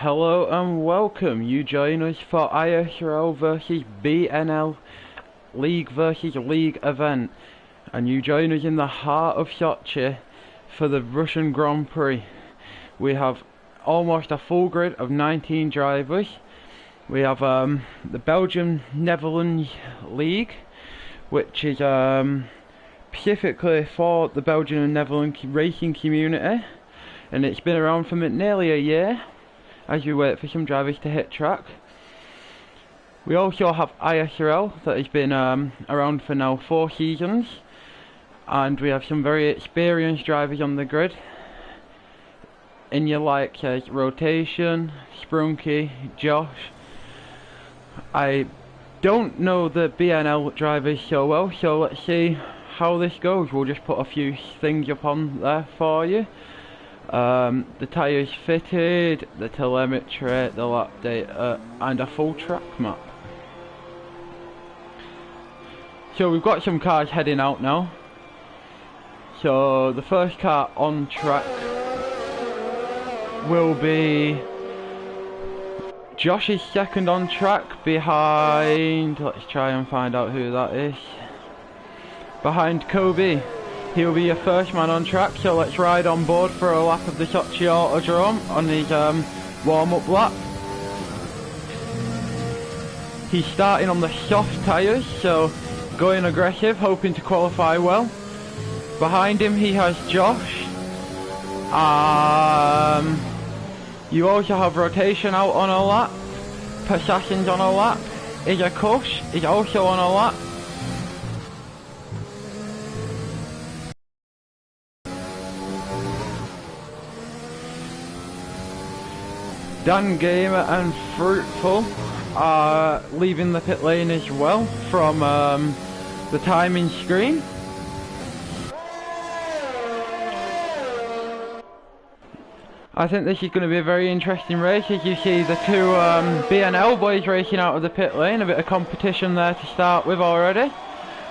Hello and welcome. You join us for ISRL versus BNL League versus League event, and you join us in the heart of Sochi for the Russian Grand Prix. We have almost a full grid of 19 drivers. We have the Belgium-Netherlands League, which is specifically for the Belgian and Netherlands racing community, and it's been around for nearly a year as we wait for some drivers to hit track. We also have ISRL that has been around for now 4 seasons, and we have some very experienced drivers on the grid in your likes as Rotation, Sprunky, Josh. I don't know the BNL drivers so well, so let's see how this goes. We'll just put a few things up on there for you. The tyres fitted, the telemetry, the lap data, and a full track map. So we've got some cars heading out now. So the first car on track will be Josh's second on track behind, let's try and find out who that is, behind Kobe. He'll be your first man on track, so let's ride on board for a lap of the Sochi Autodrome on his warm-up lap. He's starting on the soft tyres, so going aggressive, hoping to qualify well. Behind him he has Josh. You also have Rotation out on a lap. Possessions on a lap. Kush is also on a lap. Dan Gamer and Fruitful are leaving the pit lane as well from the timing screen. I think this is going to be a very interesting race, as you see the two BNL boys racing out of the pit lane. A bit of competition there to start with already.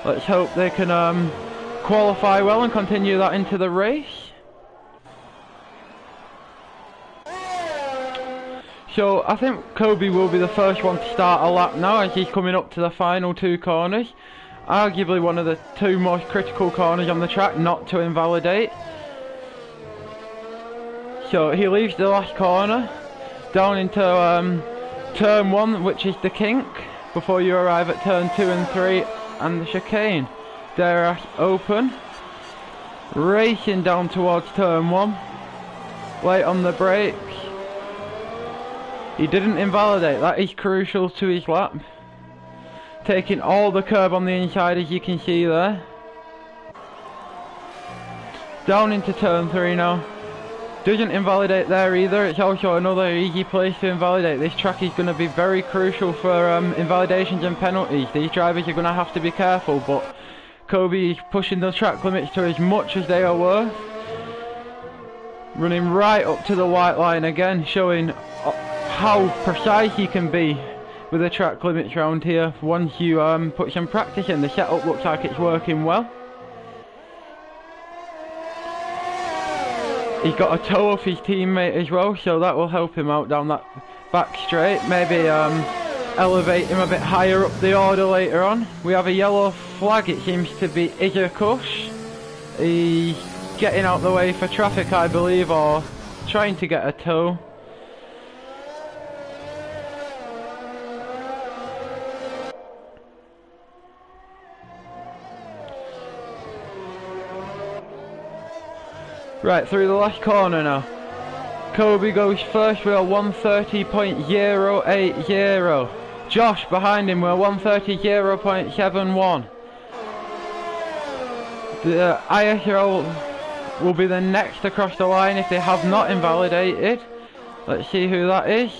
Let's hope they can qualify well and continue that into the race. So I think Kobe will be the first one to start a lap now, as he's coming up to the final 2 corners. Arguably one of the 2 most critical corners on the track not to invalidate. So he leaves the last corner down into turn 1, which is the kink, before you arrive at turn 2 and 3 and the chicane. They're open, racing down towards turn 1, late on the brakes. He didn't invalidate, that is crucial to his lap. Taking all the curb on the inside, as you can see there. Down into turn 3 now. Doesn't invalidate there either. It's also another easy place to invalidate. This track is going to be very crucial for invalidations and penalties. These drivers are going to have to be careful, but Kobe is pushing the track limits to as much as they are worth. Running right up to the white line again, showing how precise he can be with the track limits around here once you put some practice in. The setup looks like it's working well. He's got a toe off his teammate as well, so that will help him out down that back straight. Maybe elevate him a bit higher up the order later on. We have a yellow flag, it seems to be Kush. He's getting out the way for traffic, I believe, or trying to get a toe. Right, through the last corner now. Kobe goes first with a 130.080. Josh behind him with a 130.071. The ISRL will be the next across the line if they have not invalidated. Let's see who that is.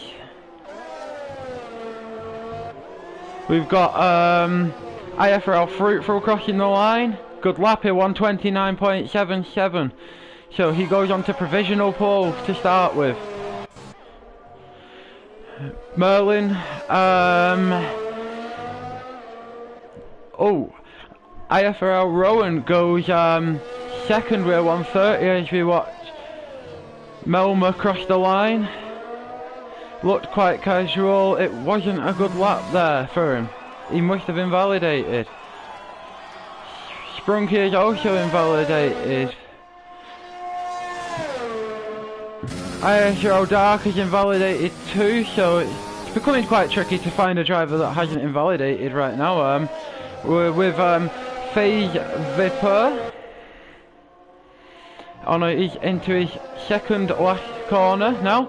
We've got ISRL Fruitful crossing the line. Good lap here, 129.77. So he goes on to provisional pole to start with. Merlin, ISRL Rowan goes second with 130 as we watch Melma cross the line. looked quite casual. It wasn't a good lap there for him. He must have invalidated. Sprunky is also invalidated. ISRL Dark is invalidated too, so it's becoming quite tricky to find a driver that hasn't invalidated right now. We're with FaZe Viper he's into his second last corner now.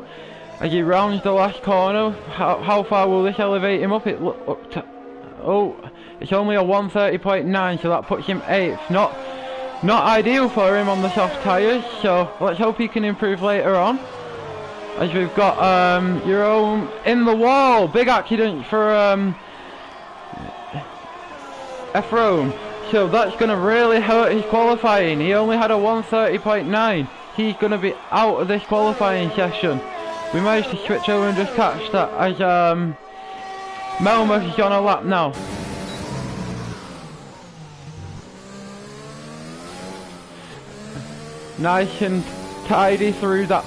As he rounds the last corner, how far will this elevate him up? Oh, it's only a 130.9, so that puts him 8th. Not ideal for him on the soft tyres, so let's hope he can improve later on. As we've got Jerome in the wall, big accident for Ephraim. So that's going to really hurt his qualifying. He only had a 130.9. He's going to be out of this qualifying session. We managed to switch over and just catch that as Melmoth is on a lap now. Nice and tidy through that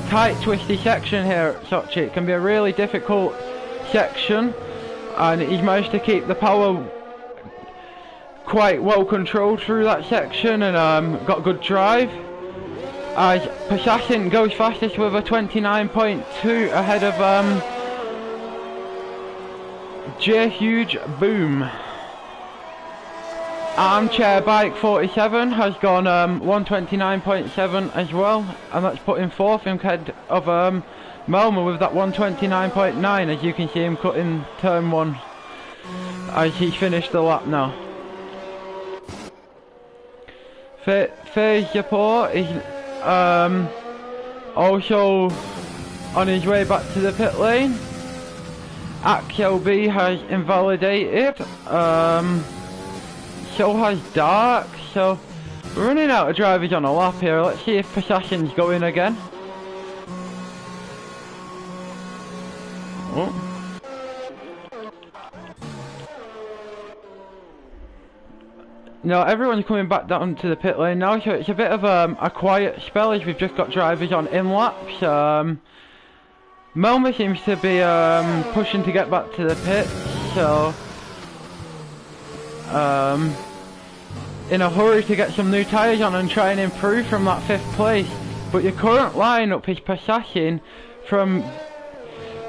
tight twisty section here at Sochi. It can be a really difficult section, and he's managed to keep the power quite well controlled through that section and got good drive. As Pasashin goes fastest with a 29.2 ahead of Leauge Boom. Armchair Bike 47 has gone 129.7 as well, and that's put him 4th ahead of Melma with that 129.9, as you can see him cutting turn 1 as he's finished the lap now. FaZe Support is also on his way back to the pit lane. Axel B has invalidated, so has Dark, so we're running out of drivers on a lap here. Let's see if Possession's going again. Oh. No, everyone's coming back down to the pit lane now, so it's a bit of a quiet spell as we've just got drivers on in laps. Melma seems to be pushing to get back to the pit, so in a hurry to get some new tyres on and try and improve from that 5th place. But your current lineup is Passashin from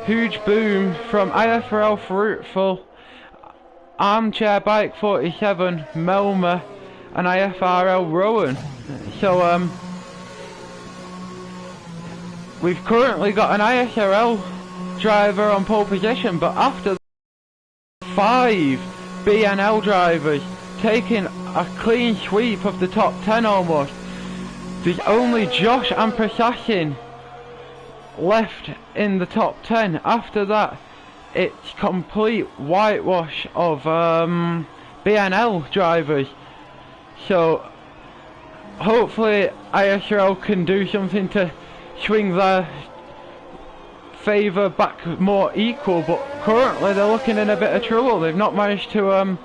Leauge Boom, from ISRL Fruitful, Armchair Bike 47, Melma, and ISRL Rowan. So we've currently got an ISRL driver on pole position, but after 5 BNL drivers taking a clean sweep of the top 10 almost, there's only Josh and Prasashin left in the top 10. After that, it's complete whitewash of BNL drivers. So hopefully ISRL can do something to swing their favour back more equal, but currently they're looking in a bit of trouble. They've not managed to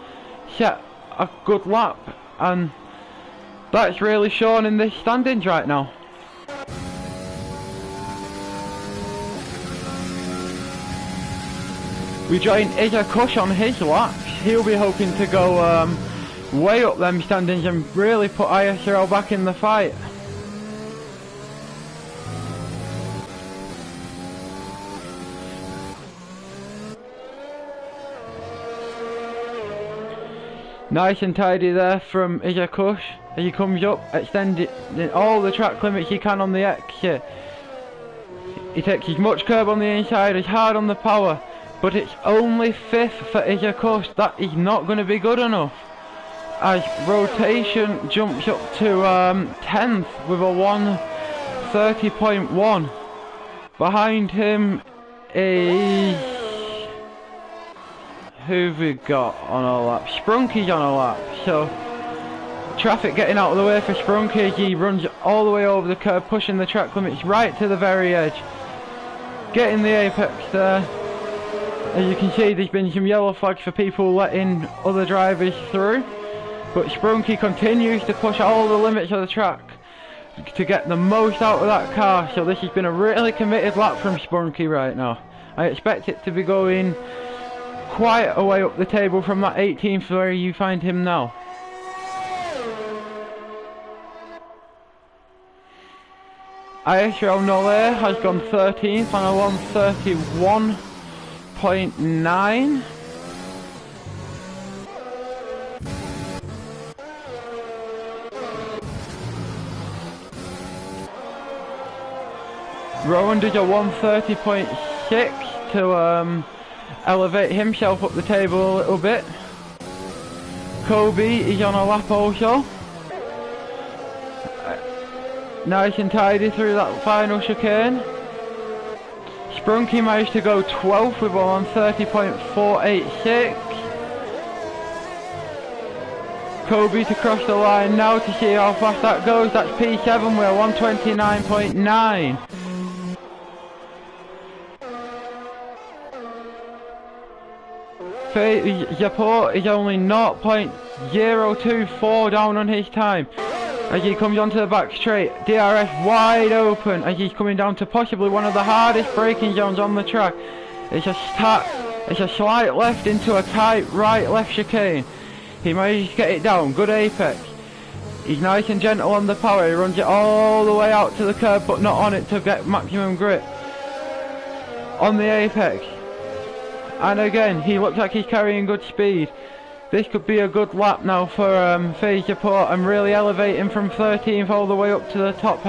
set a good lap, and that's really shown in the standings right now. We join Izza Kush on his laps. He'll be hoping to go way up them standings and really put ISRL back in the fight. Nice and tidy there from Izza Kush as he comes up, extending all the track limits he can on the exit. He takes as much curb on the inside as hard on the power, but it's only 5th for Izza Kush. That is not going to be good enough, as rotation jumps up to 10th with a 130.1. Behind him is... who've we got on a lap? Sprunky's on a lap, so traffic getting out of the way for Sprunky. He runs all the way over the curb, pushing the track limits right to the very edge, getting the apex there. As you can see, there's been some yellow flags for people letting other drivers through, but Sprunky continues to push all the limits of the track to get the most out of that car. So this has been a really committed lap from Sprunky right now. I expect it to be going quite a way up the table from that 18th where you find him now. ISRL Leauge has gone 13th on a 131.9. Rowan does a 130.6 to elevate himself up the table a little bit. Kobe is on a lap also. Nice and tidy through that final chicane. Sprunky managed to go 12th with a 130.486. Kobe to cross the line now to see how fast that goes. That's P7 with a 129.9. Japort is only 0.024 down on his time as he comes onto the back straight. DRS wide open as he's coming down to possibly one of the hardest braking zones on the track. It's a slight left into a tight right left chicane. He manages to get it down, good apex. He's nice and gentle on the power, he runs it all the way out to the curb but not on it to get maximum grip on the apex. And again, he looks like he's carrying good speed. This could be a good lap now for Japort and really elevate him from 13th all the way up to the top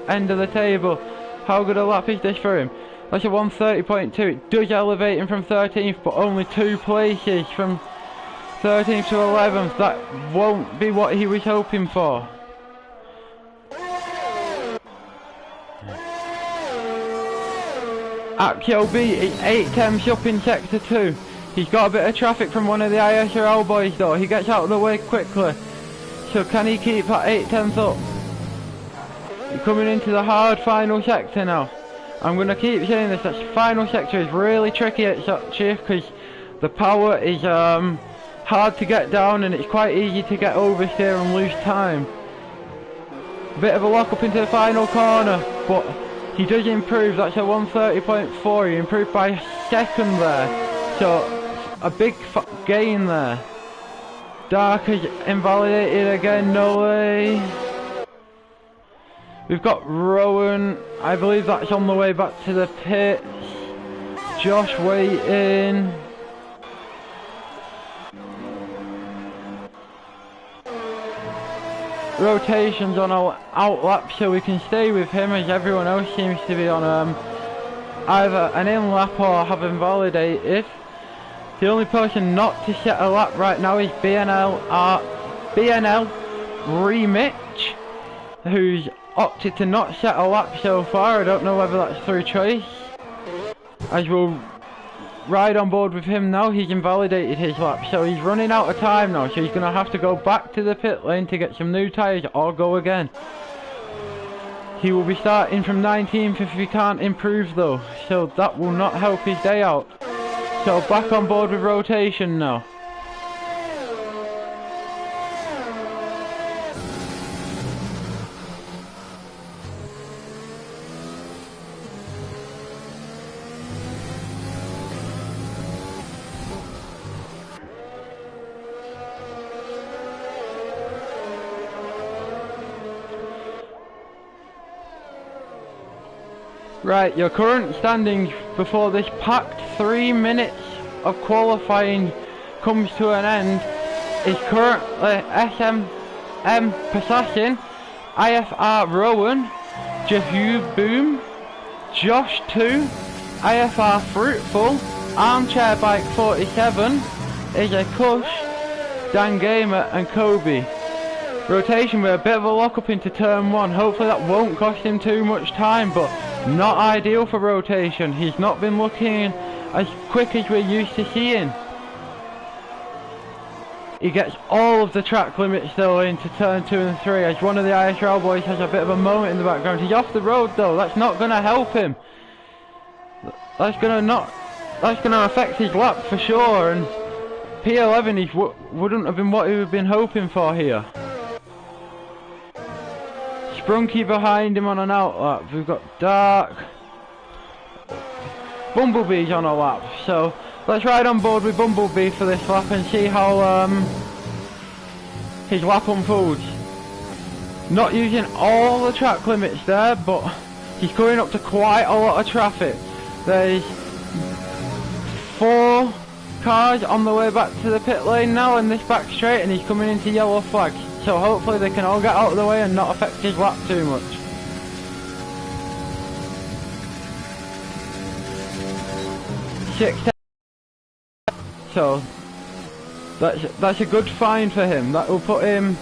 end of the table. How good a lap is this for him? That's a 130.2. It does elevate him from 13th, but only 2 places from 13th to 11th. That won't be what he was hoping for. Akio B is 8 temps up in sector 2. He's got a bit of traffic from one of the ISRL boys though. He gets out of the way quickly. So can he keep that 8 temps up? He's coming into the hard final sector now. I'm going to keep saying this, that final sector is really tricky at Sochi because the power is hard to get down and it's quite easy to get oversteer and lose time. Bit of a lock up into the final corner, but he does improve. That's a 130.4. He improved by a second there. So a big gain there. Dark is invalidated again, no way. We've got Rowan, I believe that's on the way back to the pits. Josh waiting. Rotations on our out lap so we can stay with him as everyone else seems to be on either an in lap or have invalidated. The only person not to set a lap right now is BNL Remitch, who's opted to not set a lap so far. I don't know whether that's through choice. As we'll ride on board with him now, he's invalidated his lap, so he's running out of time now, so he's going to have to go back to the pit lane to get some new tyres or go again. He will be starting from 19th if he can't improve though, so that will not help his day out. So back on board with rotation now. Right, your current standings before this packed 3 minutes of qualifying comes to an end is currently SMM Passassin, IFR Rowan, Jahu Boom, Josh 2, IFR Fruitful, Armchair Bike 47, is a Kush, Dan Gamer and Kobe. Rotation with a bit of a lock up into turn 1. Hopefully that won't cost him too much time, but not ideal for rotation. He's not been looking as quick as we're used to seeing. He gets all of the track limits though into turn 2 and 3 as one of the ISRL boys has a bit of a moment in the background. He's off the road though. That's not going to help him. That's going to affect his lap for sure, and P11 wouldn't have been what he would have been hoping for here. Sprunky behind him on an outlap. We've got Dark. Bumblebee's on a lap. So let's ride on board with Bumblebee for this lap and see how his lap unfolds. Not using all the track limits there, but he's going up to quite a lot of traffic. There's 4 cars on the way back to the pit lane now in this back straight, and he's coming into yellow flags. So hopefully they can all get out of the way and not affect his lap too much. So that's a good find for him. That will put him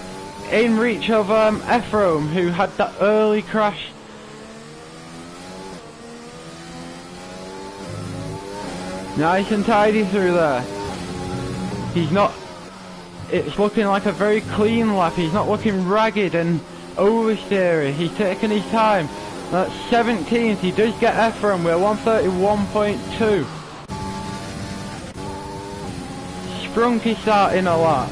in reach of Ephraim, who had that early crash. Nice and tidy through there. He's not... It's looking like a very clean lap. He's not looking ragged and oversteery. He's taking his time. That's 17th. He does get Ephraim. We're 131.2. Sprunky starting a lap.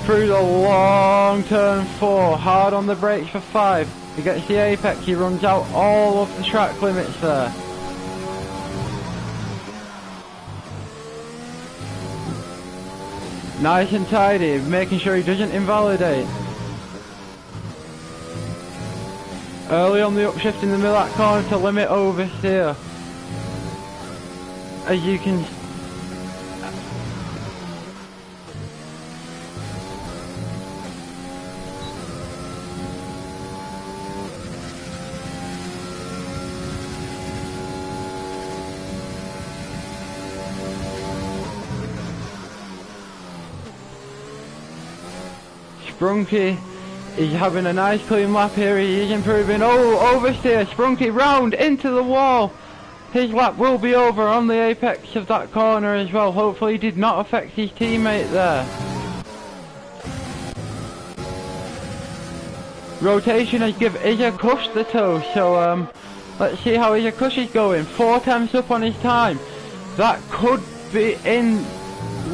Through the long turn 4. Hard on the brakes for 5. He gets the apex. He runs out all of the track limits there. Nice and tidy, making sure he doesn't invalidate. Early on the upshift in the middle of that corner to limit oversteer. As you can... Sprunky is having a nice clean lap here. He is improving. Oh, oversteer. Sprunky round into the wall. His lap will be over on the apex of that corner as well. Hopefully he did not affect his teammate there. Rotation has given Izakush the toe. So let's see how Izakush is going. 4 tenths up on his time. That could be in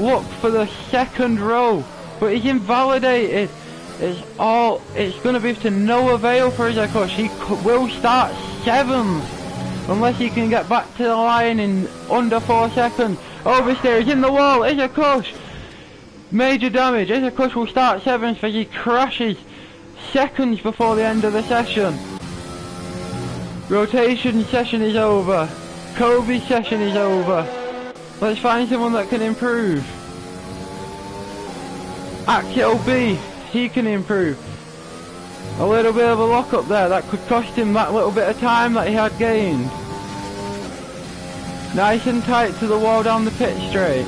luck for the second row. But he's invalidated. It's going to be to no avail for Izakush. He will start 7th unless he can get back to the line in under 4 seconds. Oversteer is in the wall. Izakush, major damage. Izakush will start 7th as he crashes seconds before the end of the session. Rotation session is over. Kobe's session is over. Let's find someone that can improve. Axial B, he can improve. A little bit of a lock up there, that could cost him that little bit of time that he had gained. Nice and tight to the wall down the pit straight.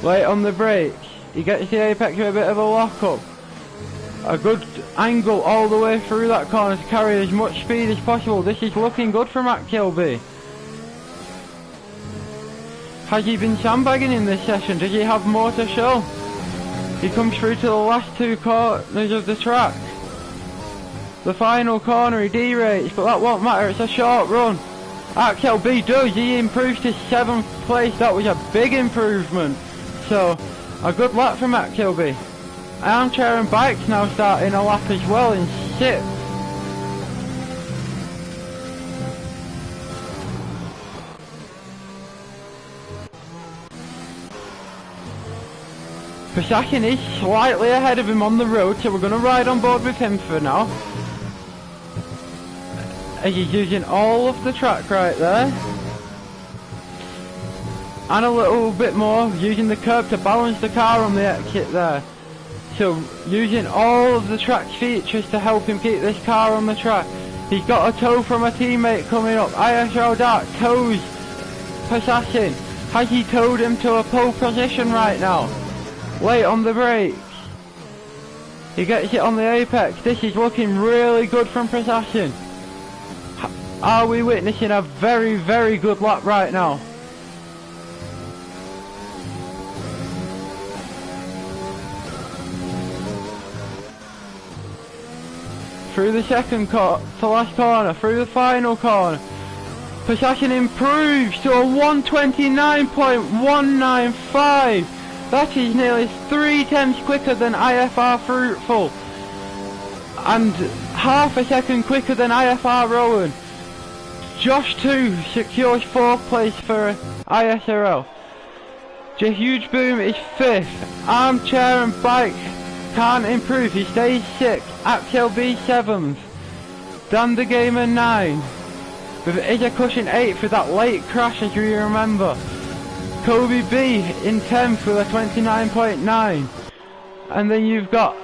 Late on the brakes, he gets the apex with a bit of a lock up. A good angle all the way through that corner to carry as much speed as possible. This is looking good from Axial B. Has he been sandbagging in this session? Does he have more to show? He comes through to the last 2 corners of the track. The final corner he derates, but that won't matter, it's a short run. Axial B does, he improves to 7th place. That was a big improvement. So, a good lap from Axial B. Armchair and Bikes now starting a lap as well in 6th. Prasashin is slightly ahead of him on the road, so we're going to ride on board with him for now. As he's using all of the track right there. And a little bit more, using the curb to balance the car on the exit there. So, using all of the track features to help him keep this car on the track. He's got a tow from a teammate coming up. ISRL Dark tows Prasashin. Has he towed him to a pole position right now? Late on the brakes. He gets it on the apex. This is looking really good from Prasashin. Are we witnessing a very, very good lap right now? Through the second to last corner, through the final corner. Prasashin improves to a 129.195. That is nearly 3 tenths quicker than IFR Fruitful. And half a second quicker than IFR Rowan. Josh 2 secures 4th place for ISRL. Huge Boom is 5th. Armchair and Bike can't improve, he stays 6th. Axel B 7th. Dan the Gamer 9. With Ija Cushion 8th with that late crash, as you remember. Kobe B in 10th with a 29.9. And then you've got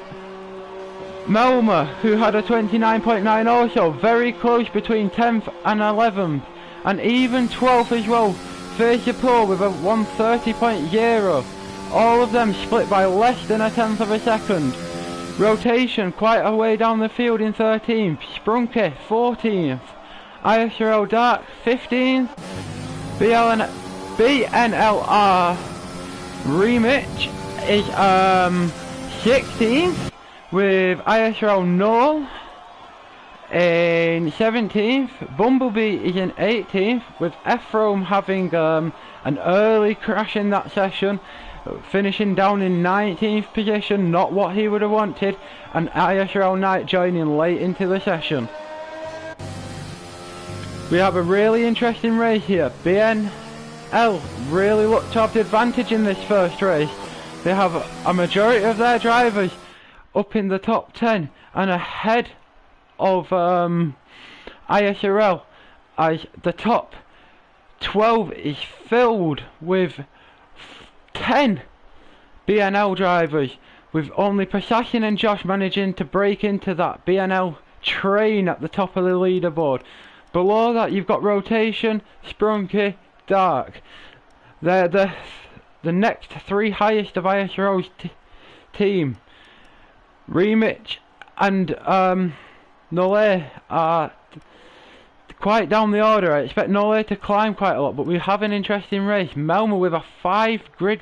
Melma, who had a 29.9 also. Very close between 10th and 11th. And even 12th as well. Japur with a 130.0. All of them split by less than a tenth of a second. Rotation quite a way down the field in 13th. Sprunke 14th. ISRL Dark 15th. BNLR Rematch is 16th. With ISRL Null in 17th. Bumblebee is in 18th, with Ephraim having an early crash in that session, finishing down in 19th position, not what he would have wanted, and ISRL Knight joining late into the session. We have a really interesting race here. BNL really look to have the advantage in this first race. They have a majority of their drivers up in the top 10 and ahead of ISRL, as the top 12 is filled with 10 BNL drivers, with only Prasashin and Josh managing to break into that BNL train at the top of the leaderboard. Below that you've got Rotation, Sprunky, Dark. They're the next 3 highest of ISRL's team. Remich and Nole are quite down the order. I expect Nole to climb quite a lot, but we have an interesting race. Melma with a 5 grid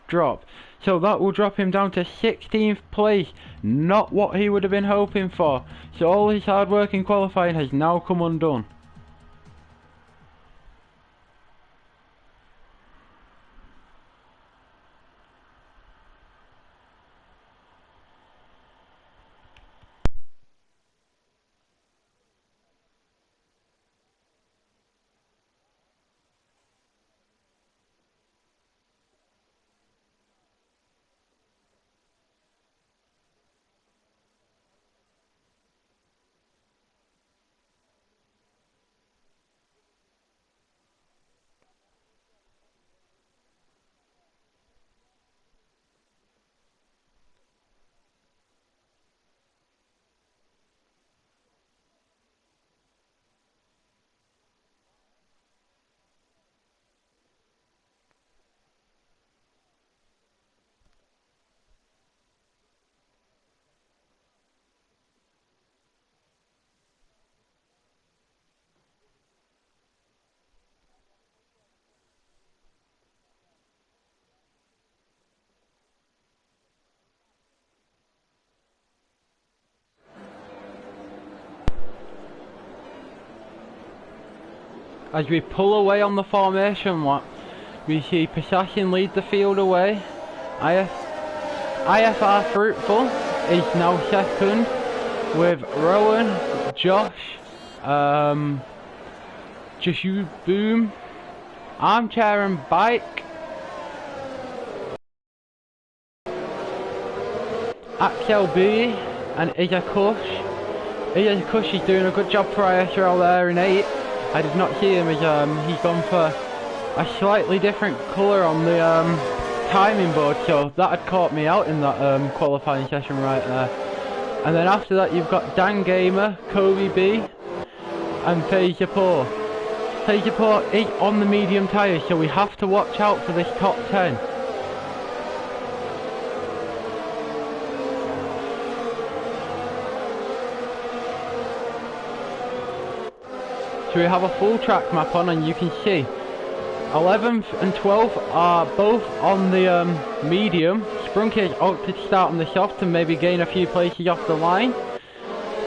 drop, so that will drop him down to 16th place, not what he would have been hoping for. So all his hard work in qualifying has now come undone. As we pull away on the formation lap, we see Prasashin lead the field away. IFR Fruitful is now second, with Rowan, Josh, Jashu Boom, Armchair and Bike, Axel B and Ija Kush. Ija Kush is doing a good job for ISRL there in 8. I did not see him as he's gone for a slightly different colour on the timing board, so that had caught me out in that qualifying session right there. And then after that you've got Dan Gamer, Kobe B and Japur. Japur is on the medium tyres, so we have to watch out for this top 10. So we have a full track map on, and you can see 11th and 12th are both on the medium. Sprunky has opted to start on the soft and maybe gain a few places off the line.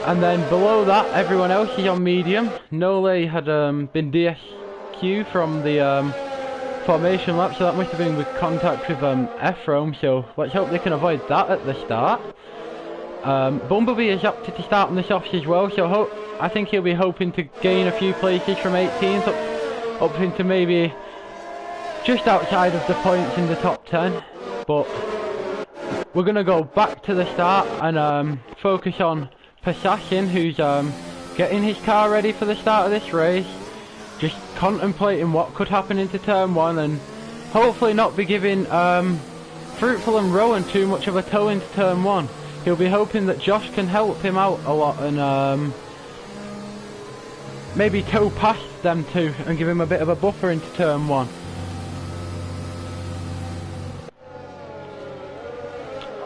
And then below that, everyone else is on medium. Nole had been DSQ from the formation lap, so that must have been with contact with Ephraim, so let's hope they can avoid that at the start. Bumblebee has opted to start on the softs as well, so I think he'll be hoping to gain a few places from 18th up into maybe just outside of the points in the top 10. But we're going to go back to the start and focus on Pasashin, who's getting his car ready for the start of this race, just contemplating what could happen into turn 1 and hopefully not be giving Fruitful and Rowan too much of a tow into turn 1. He'll be hoping that Josh can help him out a lot and maybe tow past them two and give him a bit of a buffer into turn 1.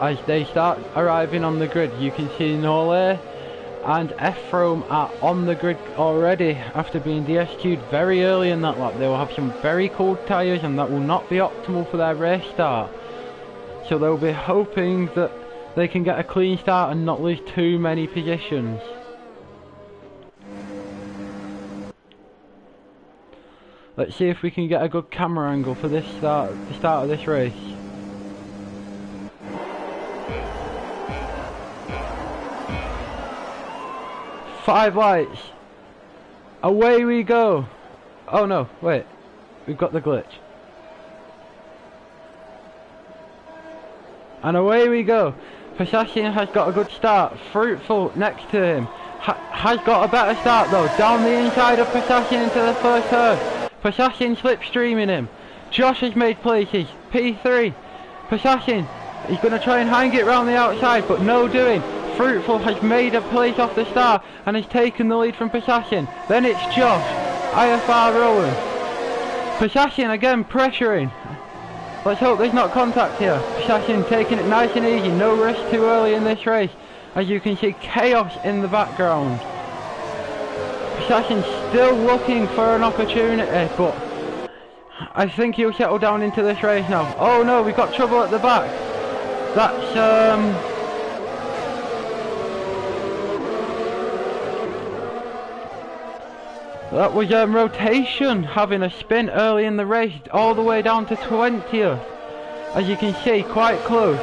As they start arriving on the grid, you can see Norlay and Ephraim are on the grid already after being DSQ'd very early in that lap. They will have some very cold tyres and that will not be optimal for their race start. So they'll be hoping that they can get a clean start and not lose too many positions. Let's see if we can get a good camera angle for the start of this race. Five lights. Away we go. Oh no, wait. We've got the glitch. And away we go. Pasashin has got a good start. Fruitful next to him has got a better start though. Down the inside of Pasashin into the first turn. Pasashin slipstreaming him. Josh has made places. P3. Pasashin, he's going to try and hang it round the outside, but no doing. Fruitful has made a place off the start and has taken the lead from Pasashin. Then it's Josh. IFR Rowan. Pasashin again pressuring. Let's hope there's not contact here. Pasashin taking it nice and easy, no risk too early in this race. As you can see, chaos in the background. Pasashin still looking for an opportunity, but I think he'll settle down into this race now. Oh no, we've got trouble at the back. That's that was rotation having a spin early in the race, all the way down to 20th. As you can see, quite close.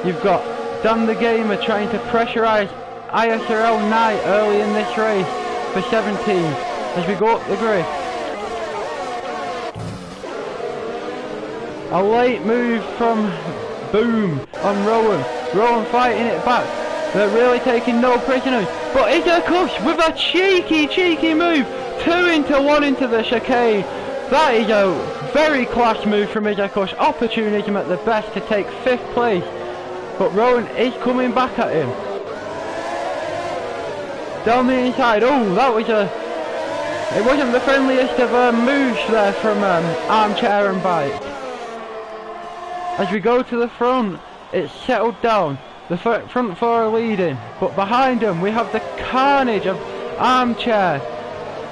You've got Dan the Gamer trying to pressurise ISRL Knight early in this race for 17th as we go up the grid. A late move from Boom on Rowan. Rowan fighting it back. They're really taking no prisoners. But Izakush with a cheeky move. 2 into 1 into the chicane. That is a very class move from Izakush. Opportunism at the best to take 5th place. But Rowan is coming back at him. Down the inside. Oh, that was it wasn't the friendliest of moves there from Armchair and Bike. As we go to the front, it's settled down. The front 4 are leading, but behind them we have the carnage of Armchair,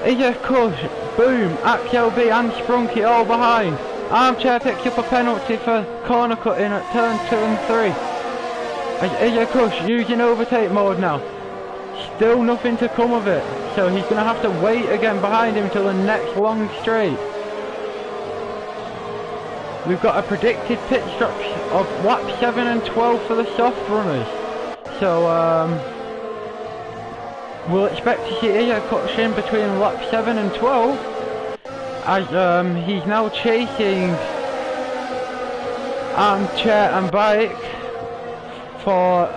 Izakush, Boom, AXLB and Sprunky all behind. Armchair picks up a penalty for corner cutting at turn 2 and 3. As Izakush using overtake mode now. Still nothing to come of it, so he's going to have to wait again behind him till the next long straight. We've got a predicted pit stop of lap 7 and 12 for the soft runners. So we'll expect to see Izakush in between lap 7 and 12 as he's now chasing Armchair and Bike for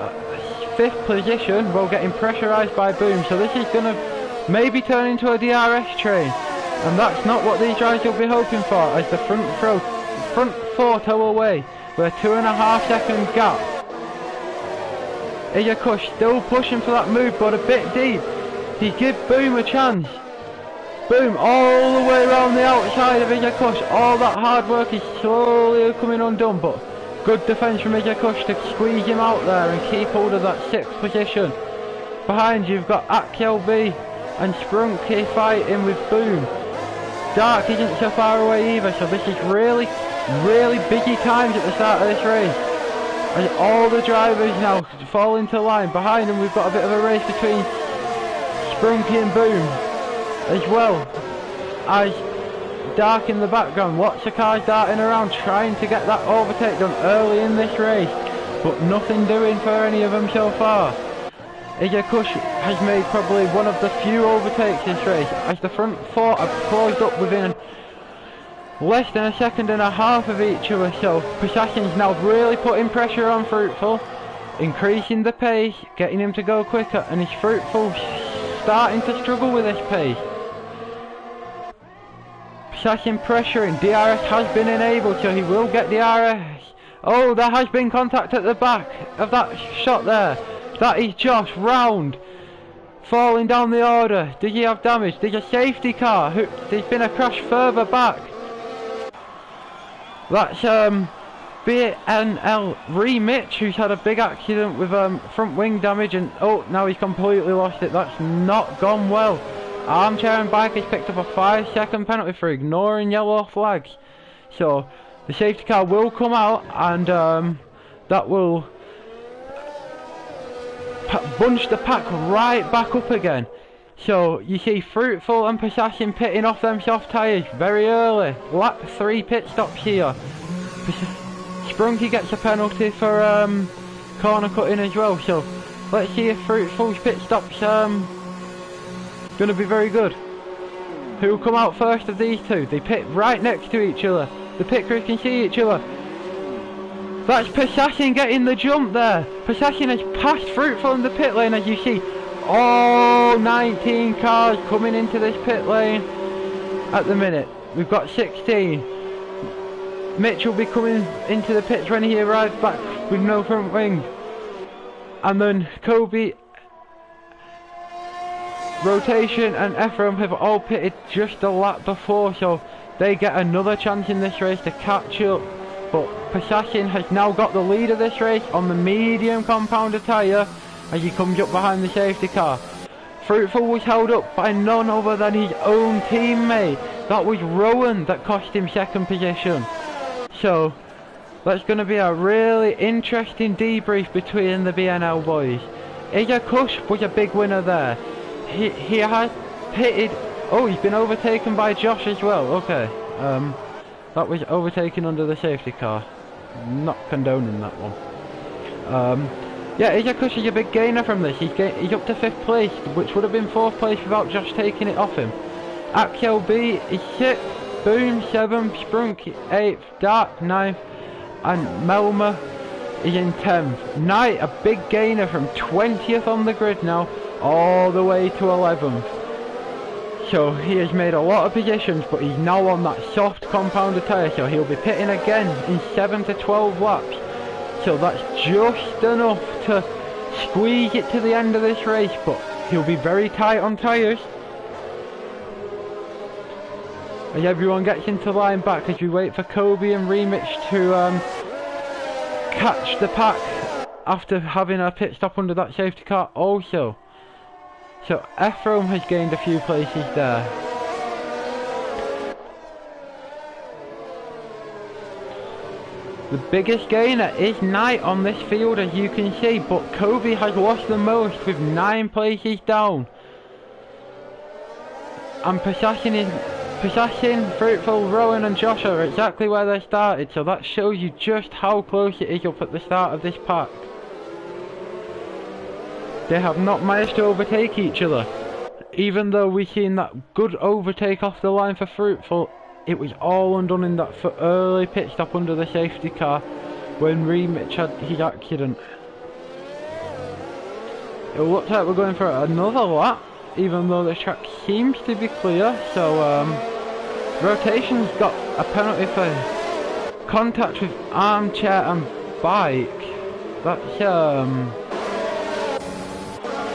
5th position while getting pressurised by Boom. So this is going to maybe turn into a DRS train, and that's not what these guys will be hoping for, as the front 4 tow away with a 2.5 second gap. Izakush still pushing for that move, but a bit deep. He gives Boom a chance. Boom all the way around the outside of Izakush. All that hard work is slowly coming undone, but good defence from Izakush to squeeze him out there and keep hold of that 6th position. Behind you've got AXLB and Sprunky fighting with Boom. Dark isn't so far away either, so this is really busy times at the start of this race. And all the drivers now fall into line. Behind them we've got a bit of a race between Sprunky and Boom as well as Dark in the background. Lots of cars darting around trying to get that overtake done early in this race. but nothing doing for any of them so far. Leauge has made probably one of the few overtakes this race, as the front four are closed up within less than a second and a half of each other, so Possession's now really putting pressure on Fruitful, increasing the pace, getting him to go quicker, and is Fruitful starting to struggle with this pace. Possession pressuring, DRS has been enabled, so he will get DRS. Oh, there has been contact at the back of that shot there. That is Josh round, falling down the order. Did he have damage? There's a safety car. There's been a crash further back. That's BNL Mitch, who's had a big accident with front wing damage, and oh, now he's completely lost it. That's not gone well. Armchair and Bike has picked up a 5-second penalty for ignoring yellow flags. So the safety car will come out, and that will bunch the pack right back up again. So you see Fruitful and Possession pitting off them soft tyres very early. Lap 3 pit stops here. Sprunky gets a penalty for corner cutting as well. So let's see if Fruitful's pit stops gonna be very good. Who will come out first of these two? They pit right next to each other. The pit crews can see each other. That's Possession getting the jump there. Possession has passed Fruitful in the pit lane, as you see. All 19 cars coming into this pit lane at the minute. We've got 16. Mitch will be coming into the pits when he arrives back with no front wing. And then Kobe, Rotation and Ephraim have all pitted just a lap before, so they get another chance in this race to catch up. But Possession has now got the lead of this race on the medium compounder tyre as he comes up behind the safety car. Fruitful was held up by none other than his own teammate. That was Rowan that cost him second position. So that's going to be a really interesting debrief between the BNL boys. Leauge was a big winner there. He has pitted. Oh, he's been overtaken by Josh as well. Okay. That was overtaken under the safety car. Not condoning that one. Yeah, Leauge is a big gainer from this. He's up to 5th place, which would have been 4th place without Josh taking it off him. Axel B is 6th, Boom 7th, Sprunk 8th, Dark 9th, and Melma is in 10th. Knight, a big gainer from 20th on the grid now, all the way to 11th. So he has made a lot of positions, but he's now on that soft compounder tyre, so he'll be pitting again in 7 to 12 laps. So that's just enough to squeeze it to the end of this race, but he'll be very tight on tyres. As everyone gets into line back as we wait for Kobe and Remix to catch the pack after having a pit stop under that safety car also. So Ephraim has gained a few places there. The biggest gainer is Knight on this field, as you can see, but Kobe has lost the most with 9 places down. And Possession, Fruitful, Rowan and Josh are exactly where they started, so that shows you just how close it is up at the start of this pack. They have not managed to overtake each other. Even though we've seen that good overtake off the line for Fruitful, it was all undone in that early pit stop under the safety car when Remich had his accident. It looks like we're going for another lap, even though the track seems to be clear. So Rotation's got a penalty for contact with Armchair and Bike. That's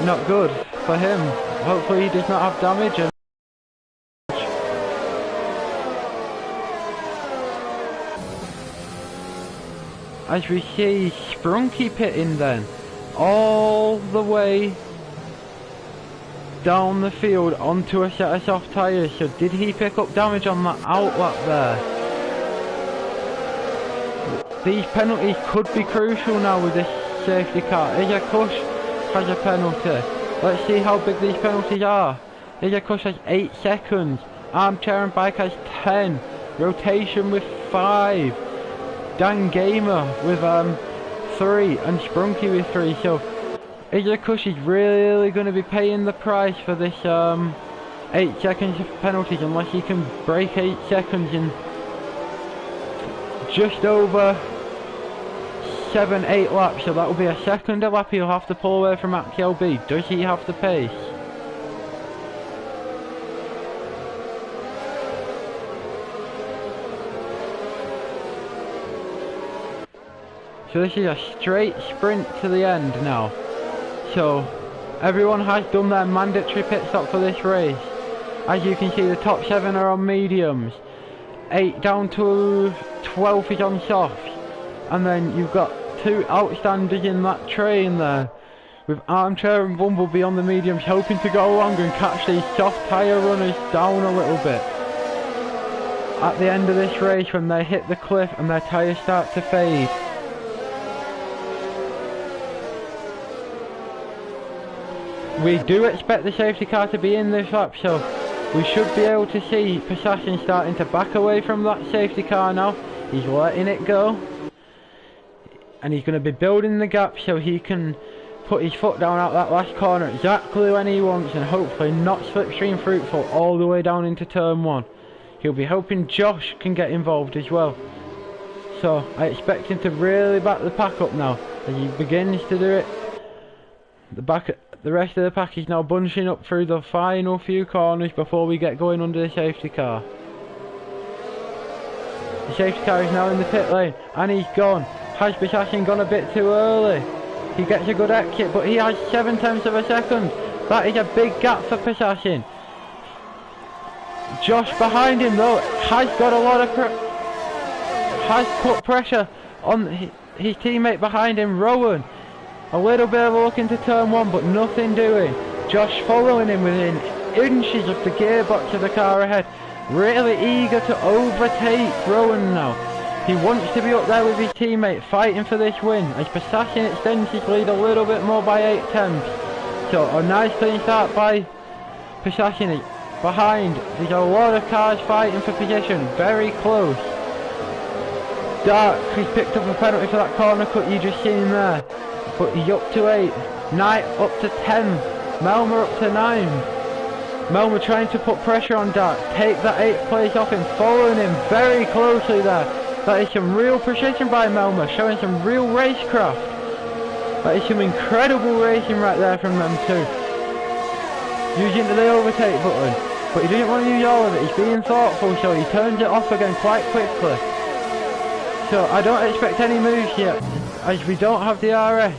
not good for him. Hopefully he does not have damage. And as we see Sprunky pitting then, all the way down the field onto a set of soft tyres. So did he pick up damage on that outlap there? These penalties could be crucial now with this safety car. Leauge has a penalty. Let's see how big these penalties are. Leauge has 8 seconds. Armchair and Bike has 10. Rotation with 5. Dan Gamer with 3 and Sprunky with 3, so Ijakush is really going to be paying the price for this 8 seconds of penalties unless he can break 8 seconds in just over 7-8 laps, so that will be a second a lap he'll have to pull away from XLB. Does he have the pace? So this is a straight sprint to the end now. So everyone has done their mandatory pit stop for this race. As you can see, the top 7 are on mediums, 8 down to 12 is on softs, and then you've got 2 outstanders in that train there, with Armchair and Bumblebee on the mediums, hoping to go along and catch these soft tyre runners down a little bit at the end of this race when they hit the cliff and their tyres start to fade. We do expect the safety car to be in this lap, so we should be able to see Possession starting to back away from that safety car now. He's letting it go, and he's going to be building the gap so he can put his foot down out that last corner exactly when he wants, and hopefully not slipstream fruitful all the way down into turn 1. He'll be hoping Josh can get involved as well, so I expect him to really back the pack up now as he begins to do it. The rest of the pack is now bunching up through the final few corners before we get going under the safety car. The safety car is now in the pit lane, and he's gone. Has Possession gone a bit too early? He gets a good exit, but he has 7/10 of a second. That is a big gap for Possession. Josh behind him though has got a lot of has put pressure on his teammate behind him, Rowan. A little bit of a look into turn 1, but nothing doing. Josh following him within inches of the gearbox of the car ahead. Really eager to overtake Rowan now. He wants to be up there with his teammate, fighting for this win, as Possession extends his lead a little bit more by 8/10. So a nice clean start by Possession. Behind, there's a lot of cars fighting for position, very close. Dark, he's picked up a penalty for that corner cut you just seen there. But he's up to 8, Knight up to 10, Melmer up to 9. Melmer trying to put pressure on Dark, take that 8th place off him, following him very closely there. That is some real precision by Melmer, showing some real racecraft. That is some incredible racing right there from them two. Using the overtake button, but he didn't want to use all of it, he's being thoughtful, so he turns it off again quite quickly. So I don't expect any moves yet, as we don't have the RS.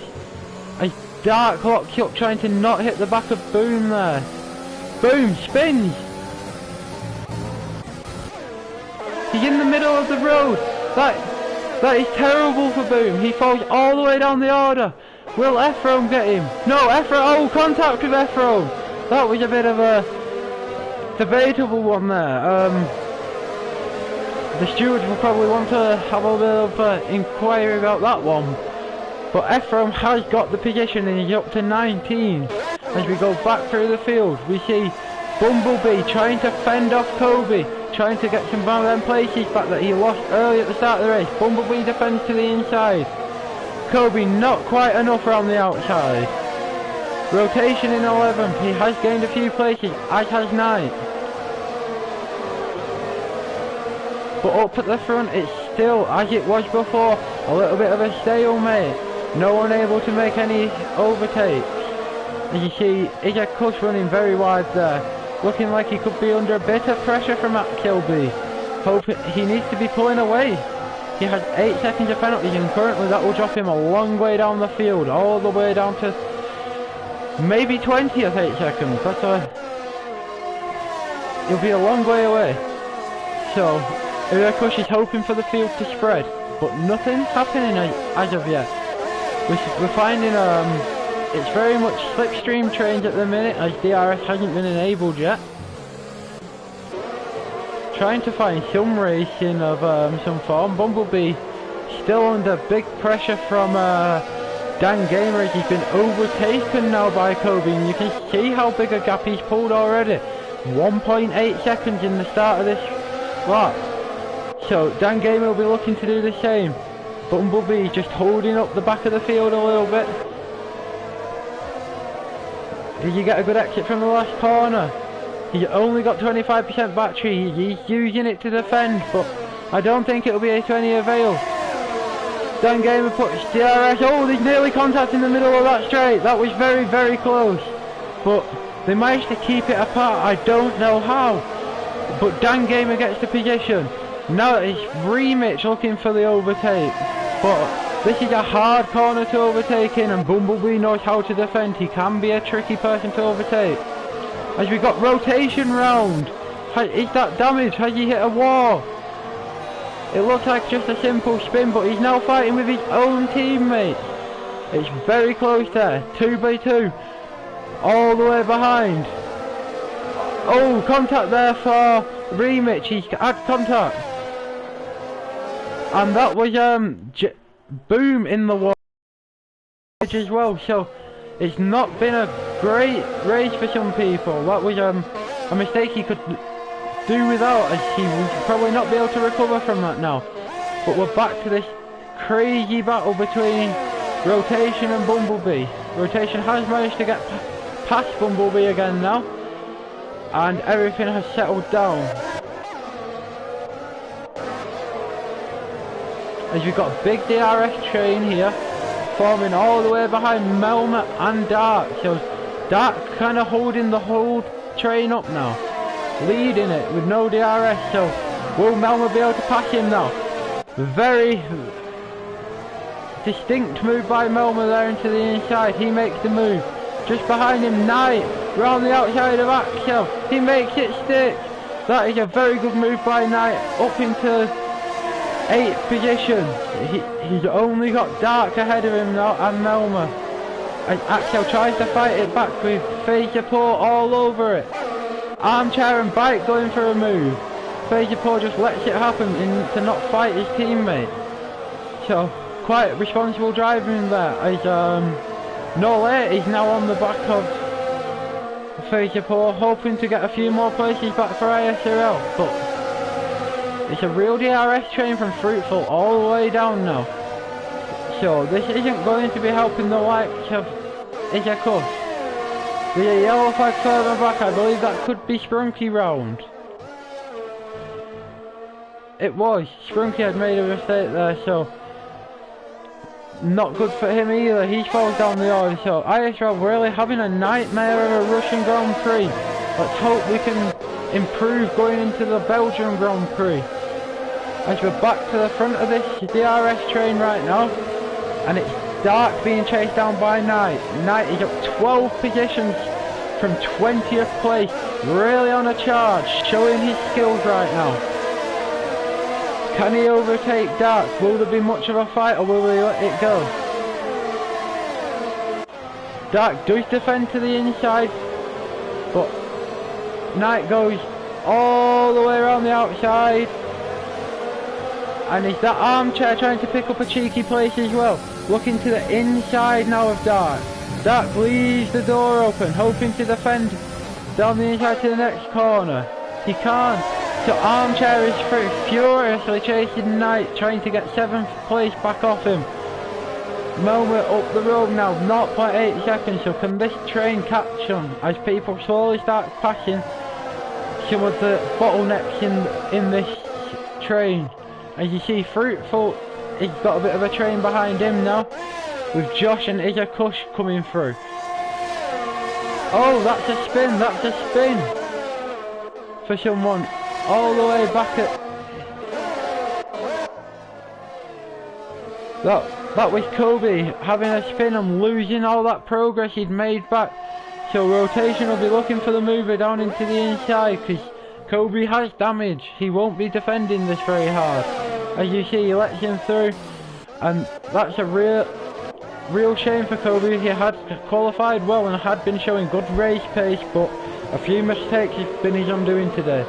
As Dark locks up, trying to not hit the back of Boom there. Boom spins. He's in the middle of the road. That is terrible for Boom. He falls all the way down the order. Will Ephraim get him? No, Ephraim. Oh, contact with Ephraim. That was a bit of a debatable one there. The stewards will probably want to have a bit of inquiry about that one. But Ephraim has got the position and he's up to 19. As we go back through the field, we see Bumblebee trying to fend off Kobe, trying to get some of them places back that he lost early at the start of the race. Bumblebee defends to the inside. Kobe not quite enough around the outside. Rotation in 11th, he has gained a few places, as has Knight. But up at the front, it's still, as it was before, a little bit of a stalemate. No one able to make any overtakes. As you see, Ijakush running very wide there, looking like he could be under a bit of pressure from XLB. He needs to be pulling away. He has 8 seconds of penalties, and currently that will drop him a long way down the field, all the way down to maybe 20 at 8 seconds. He'll be a long way away. So Ijakush is hoping for the field to spread, but nothing's happening as of yet. We're finding it's very much slipstream trains at the minute, as DRS hasn't been enabled yet. Trying to find some racing of some form. Bumblebee still under big pressure from Dan Gamer, as he's been overtaken now by Kobe, and you can see how big a gap he's pulled already. 1.8 seconds in the start of this lap. So Dan Gamer will be looking to do the same. Bumblebee just holding up the back of the field a little bit. Did you get a good exit from the last corner? He's only got 25% battery. He's using it to defend, but I don't think it'll be to any avail. Dan Gamer puts DRS. Oh, there's nearly contact in the middle of that straight. That was very, very close. But they managed to keep it apart. I don't know how. But Dan Gamer gets the position. Now it's Remitch looking for the overtake. But this is a hard corner to overtake in, and Bumblebee knows how to defend. He can be a tricky person to overtake. As we got rotation round. Is that damage? Has he hit a wall? It looks like just a simple spin, but he's now fighting with his own teammate. It's very close there. 2 by 2. All the way behind. Oh, contact there for Remitch. He's had contact. And that was boom in the wall as well. So it's not been a great race for some people. That was a mistake he could do without, as he will probably not be able to recover from that now. But we're back to this crazy battle between Rotation and Bumblebee. Rotation has managed to get past Bumblebee again now, and everything has settled down. As we've got a big DRS train here, forming all the way behind Melma and Dark. So Dark kind of holding the whole train up now, leading it with no DRS. So will Melma be able to pass him now? Very distinct move by Melma there into the inside. He makes the move. Just behind him, Knight round the outside of Axel. He makes it stick. That is a very good move by Knight, up into 8th position. He's only got Dark ahead of him now, and Melma. And Axel tries to fight it back with phase support all over it. Armchair and Bike going for a move. Phase support just lets it happen to not fight his teammate. So quite responsible driving there. As Nolate is now on the back of phase support, hoping to get a few more places back for ISRL. But it's a real DRS train from Fruitful all the way down now. So this isn't going to be helping the likes of Izakus. The yellow flag further back, I believe that could be Sprunky round. It was. Sprunky had made a mistake there, so not good for him either. He falls down the order. So ISRL really having a nightmare of a Russian Grand Prix. Let's hope we can improve going into the Belgian Grand Prix. As we're back to the front of this DRS train right now, and it's Dark being chased down by Knight. Knight is up 12 positions from 20th place, really on a charge, showing his skills right now. Can he overtake Dark? Will there be much of a fight, or will we let it go? Dark does defend to the inside, but Knight goes all the way around the outside. And is that Armchair trying to pick up a cheeky place as well? Looking to the inside now of Dark. Dark leaves the door open, hoping to defend down the inside to the next corner. He can't. So Armchair is furiously chasing Knight, trying to get 7th place back off him. Moment up the road now, 0.8 seconds. So can this train catch him as people slowly start passing some of the bottlenecks in this train? As you see, Fruitful, he's got a bit of a train behind him now, with Josh and Izakush coming through. Oh, that's a spin for someone all the way back at... That was Kobe having a spin and losing all that progress he'd made back. So Rotation will be looking for the mover down into the inside, because Kobe has damage. He won't be defending this very hard. As you see, he lets him through, and that's a real shame for Kobe. He had qualified well and had been showing good race pace, but a few mistakes have been his undoing today.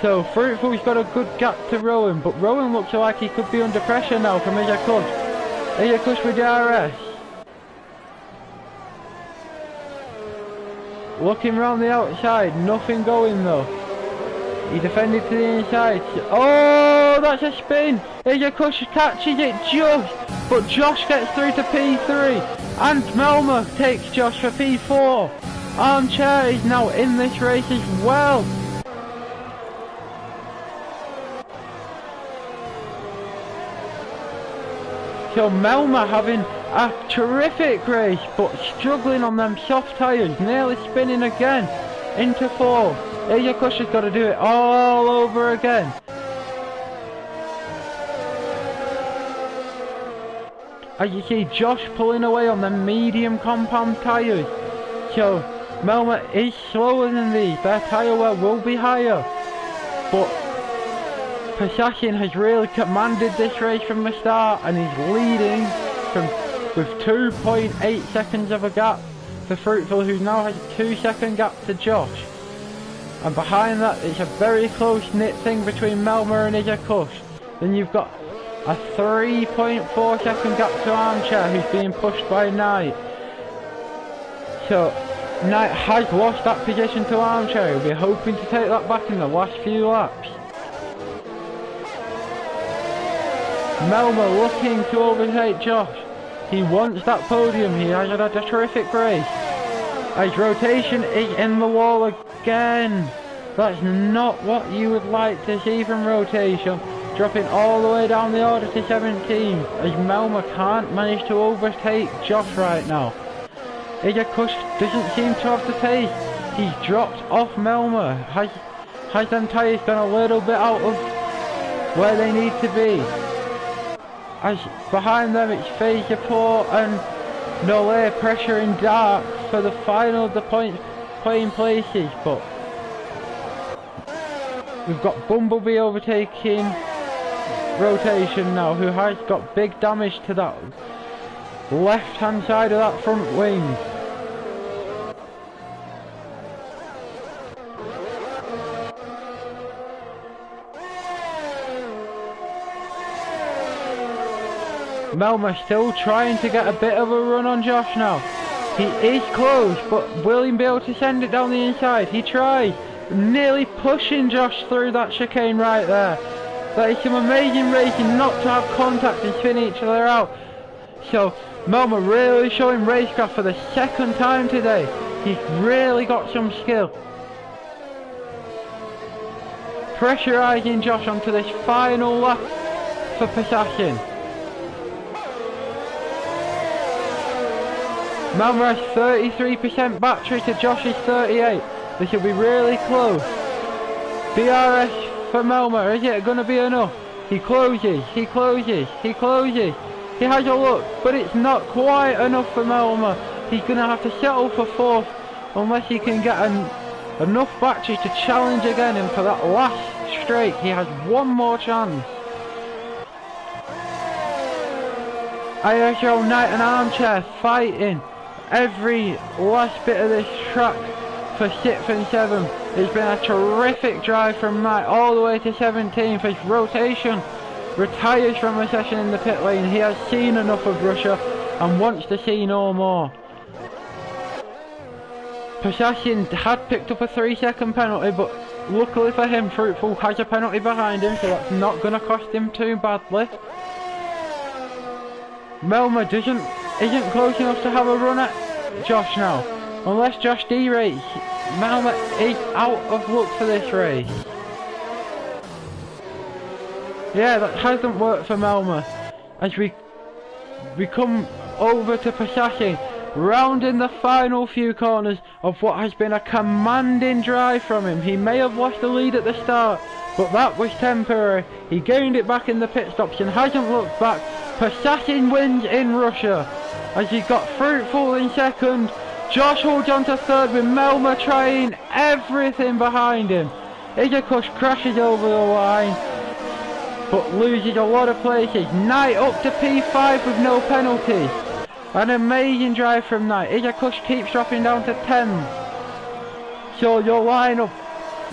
So Fruitful's got a good gap to Rowan, but Rowan looks like he could be under pressure now from Izakush. Izakush with DRS. Looking round the outside, nothing going though. He defended to the inside. Oh, no, that's a spin. Iyakush catches it just, but Josh gets through to P3, and Melma takes Josh for P4. Armchair is now in this race as well. So Melma having a terrific race, but struggling on them soft tyres, nearly spinning again into 4. Iyakush has got to do it all over again. As you see, Josh pulling away on the medium compound tyres. So Melma is slower than these, their tyre wear will be higher. But Pasashin has really commanded this race from the start, and he's leading with 2.8 seconds of a gap for Fruitful, who now has a 2-second gap to Josh. And behind that, it's a very close knit thing between Melma and Iyakush. Then you've got a 3.4 second gap to Armchair, who's being pushed by Knight. So Knight has lost that position to Armchair. He'll be hoping to take that back in the last few laps. Melma looking to overtake Josh. He wants that podium. He has had a terrific race. His rotation is in the wall again. That's not what you would like to see from rotation. Dropping all the way down the order to 17, as Melma can't manage to overtake Josh right now. Iyakush doesn't seem to have the pace. He's dropped off Melma. Has them tyres gone a little bit out of where they need to be. As behind them it's Faisaport and Nole pressuring Dark for the final of the points playing places, but we've got Bumblebee overtaking rotation now, who has got big damage to that left hand side of that front wing. Melma still trying to get a bit of a run on Josh now. He is close, but will he be able to send it down the inside? He tries, nearly pushing Josh through that chicane right there. That is some amazing racing, not to have contact and spin each other out. So Melma really showing racecraft for the second time today. He's really got some skill. Pressurising Josh onto this final lap for Pasashin. Melma has 33% battery to Josh's 38. This will be really close. BRS for Melma, is it going to be enough? He closes, he closes, he closes. He has a look, but it's not quite enough for Melma. He's going to have to settle for 4th unless he can get enough battery to challenge again, and for that last straight he has one more chance. ISRL Knight and Armchair fighting every last bit of this track for 6th and 7th. It's been a terrific drive from Knight all the way to 17th. His rotation retires from the session in the pit lane. He has seen enough of Russia and wants to see no more. Pasashin had picked up a 3-second penalty, but luckily for him, Fruitful has a penalty behind him, so that's not going to cost him too badly. Melma isn't close enough to have a run at Josh now. Unless Josh derates, Melma is out of luck for this race. Yeah, that hasn't worked for Melma. As we come over to Pasashin, rounding the final few corners of what has been a commanding drive from him. He may have lost the lead at the start, but that was temporary. He gained it back in the pit stops and hasn't looked back. Pasashin wins in Russia, as he got Fruitful in 2nd. Josh holds on to 3rd with Melma trying everything behind him. Iyakush crashes over the line, but loses a lot of places. Knight up to P5 with no penalties. An amazing drive from Knight. Iyakush keeps dropping down to 10th. So your lineup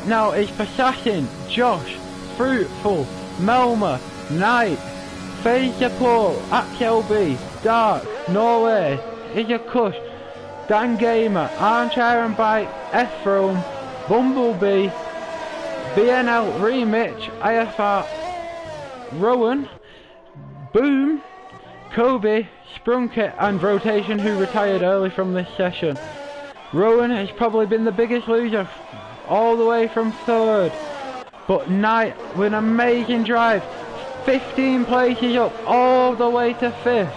now is Pasashin, Josh, Fruitful, Melma, Knight, Faisaport, XLB, Dark, Norway, Iyakush, Dan Gamer, Armchair and Bike, F-Rome, Bumblebee, BNL, Remich, Rowan, Boom, Kobe, Sprunkit and Rotation, who retired early from this session. Rowan has probably been the biggest loser all the way from third, but Knight with an amazing drive, 15 places up all the way to fifth.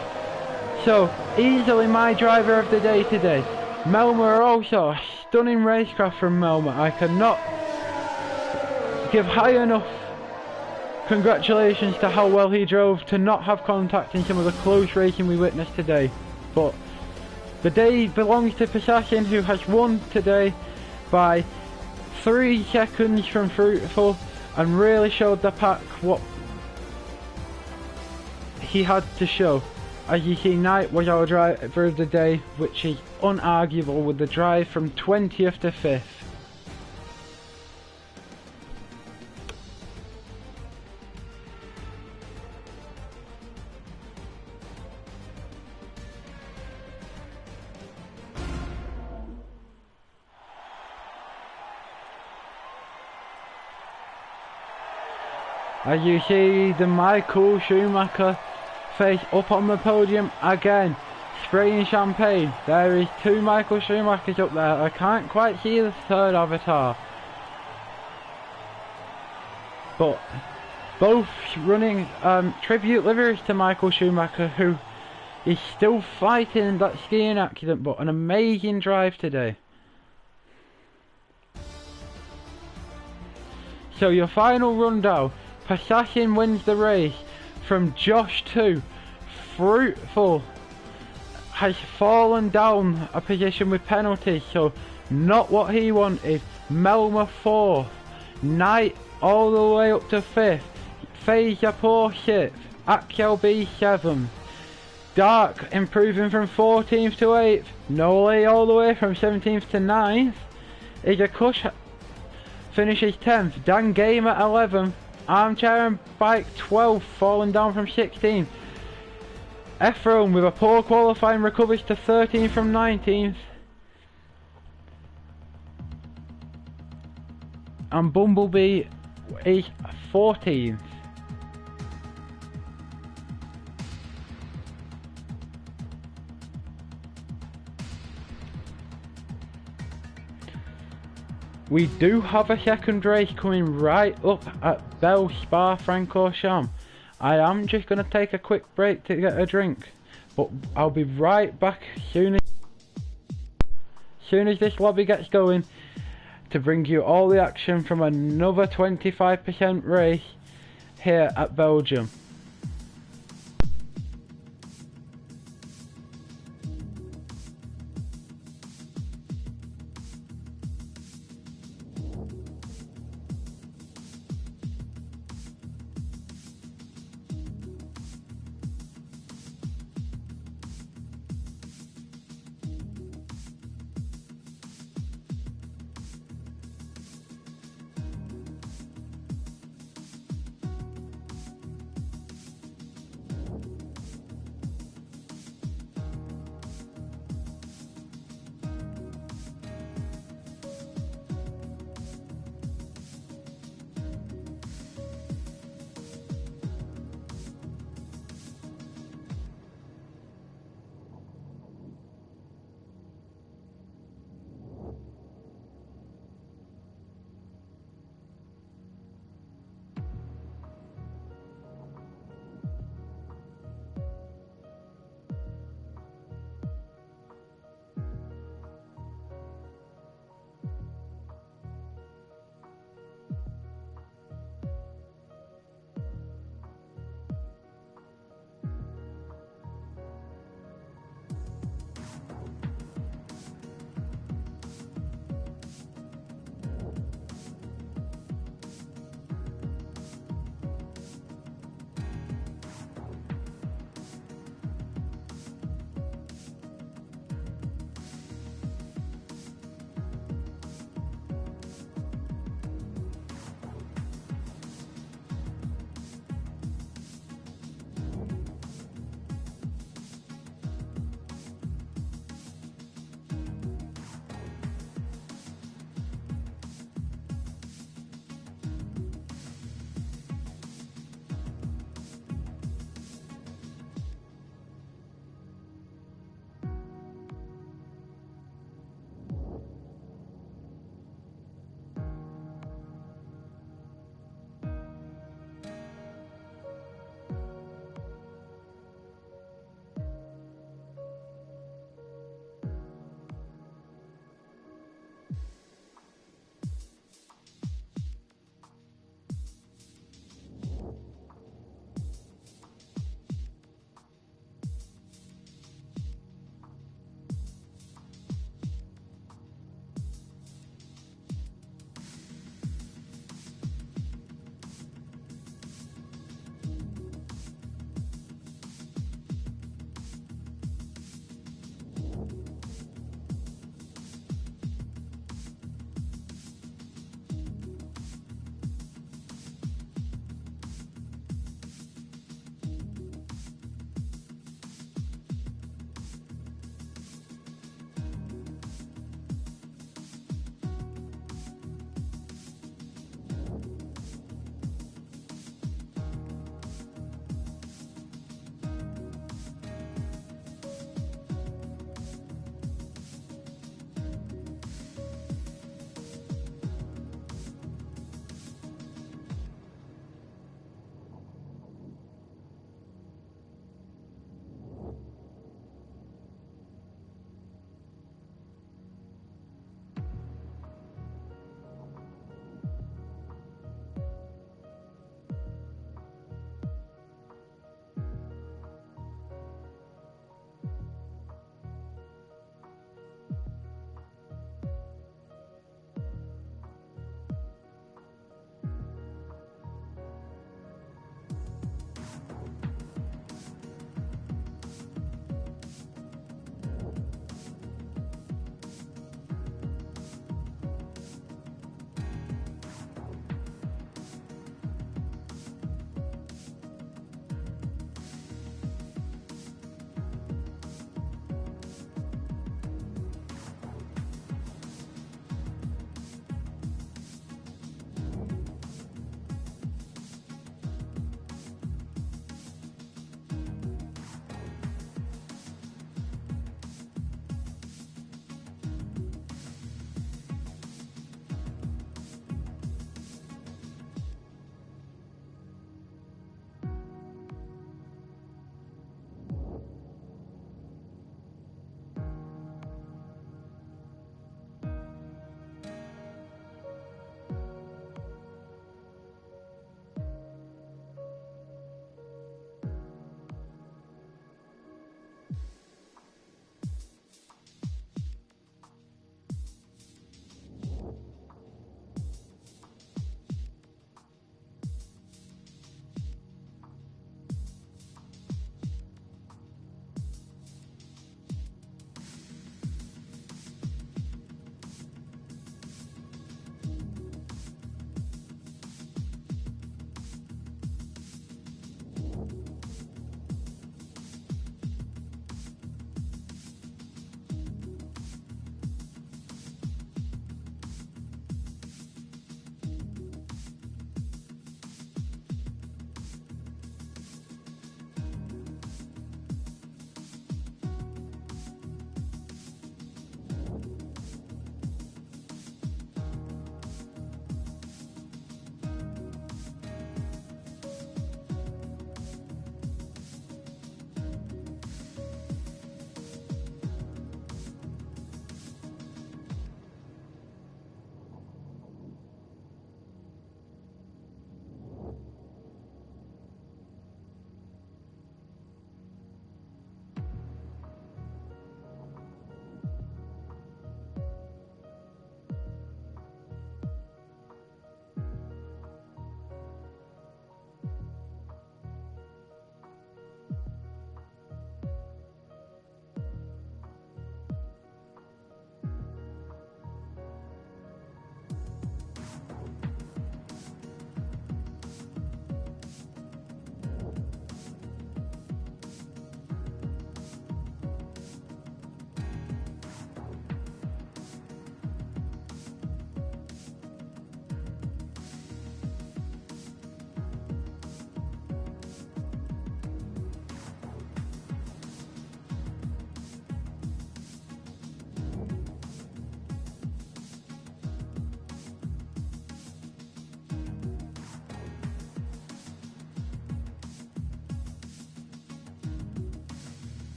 So easily my driver of the day today. Melma also, a stunning racecraft from Melma. I cannot give high enough congratulations to how well he drove to not have contact in some of the close racing we witnessed today. But the day belongs to Pisacin, who has won today by 3 seconds from Fruitful and really showed the pack what he had to show. As you see, Knight was our driver of the day, which is unarguable with the drive from 20th to 5th. As you see, the Michael Schumacher face up on the podium again, spraying champagne. There is 2 Michael Schumachers up there. I can't quite see the third avatar, but both running tribute liveries to Michael Schumacher, who is still fighting that skiing accident, but an amazing drive today. So your final rundown: Pisacin wins the race from Josh 2. Fruitful has fallen down a position with penalties, so not what he wanted. Melma 4th. Knight all the way up to 5th. Fazapur 6th. Axel B 7th. Dark improving from 14th to 8th. Nole all the way from 17th to 9th. Izakush finishes 10th. Dan Gamer 11th. Armchair and Bike 12th, falling down from 16th. Ephron with a poor qualifying recovers to 13th from 19th. And Bumblebee is 14th. We do have a second race coming right up at Belle Spa Francorchamps. I am just going to take a quick break to get a drink, but I'll be right back soon as this lobby gets going to bring you all the action from another 25% race here at Belgium.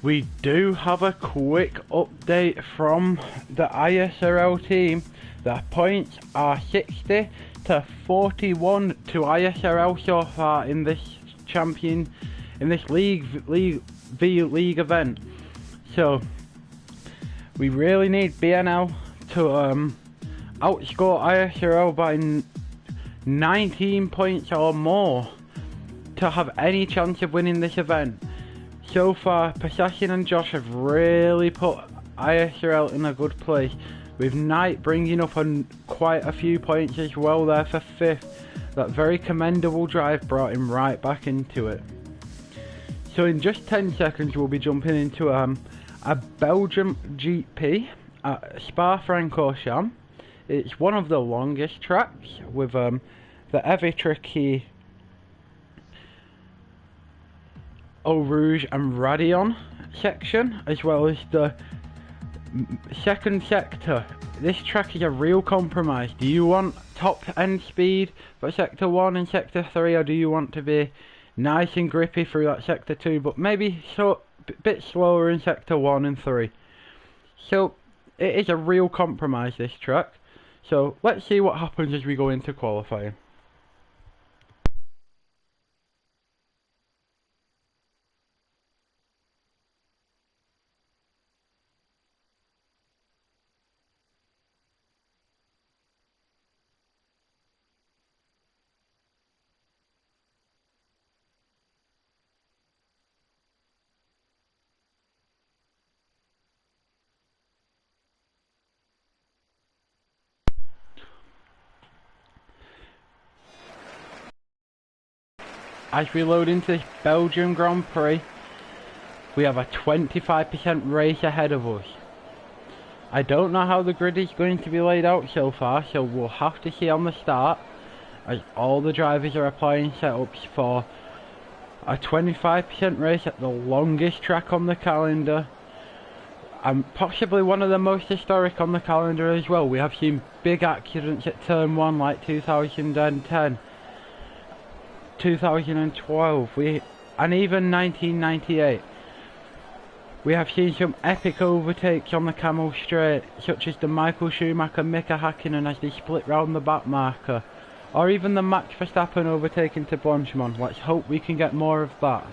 We do have a quick update from the ISRL team. The points are 60 to 41 to ISRL so far in this league event. So we really need BNL to outscore ISRL by 19 points or more to have any chance of winning this event. So far, Possession and Josh have really put ISRL in a good place, with Knight bringing up on quite a few points as well there for 5th. That very commendable drive brought him right back into it. So in just 10 seconds we'll be jumping into a Belgium GP at Spa-Francorchamps. It's one of the longest tracks with the heavy tricky Leauge and Radion section, as well as the second sector. This track is a real compromise. Do you want top end speed for sector 1 and sector 3, or do you want to be nice and grippy through that sector 2 but maybe a bit slower in sector 1 and 3? So it is a real compromise, this track. So let's see what happens as we go into qualifying. As we load into this Belgium Grand Prix, we have a 25% race ahead of us. I don't know how the grid is going to be laid out so far, so we'll have to see on the start, as all the drivers are applying setups for a 25% race at the longest track on the calendar, and possibly one of the most historic on the calendar as well. We have seen big accidents at turn 1 like 2010. 2012, and even 1998. We have seen some epic overtakes on the Camel Straight, such as the Michael Schumacher Mika Hakkinen as they split round the back marker, or even the Max Verstappen overtaking to Blanchimont. Let's hope we can get more of that.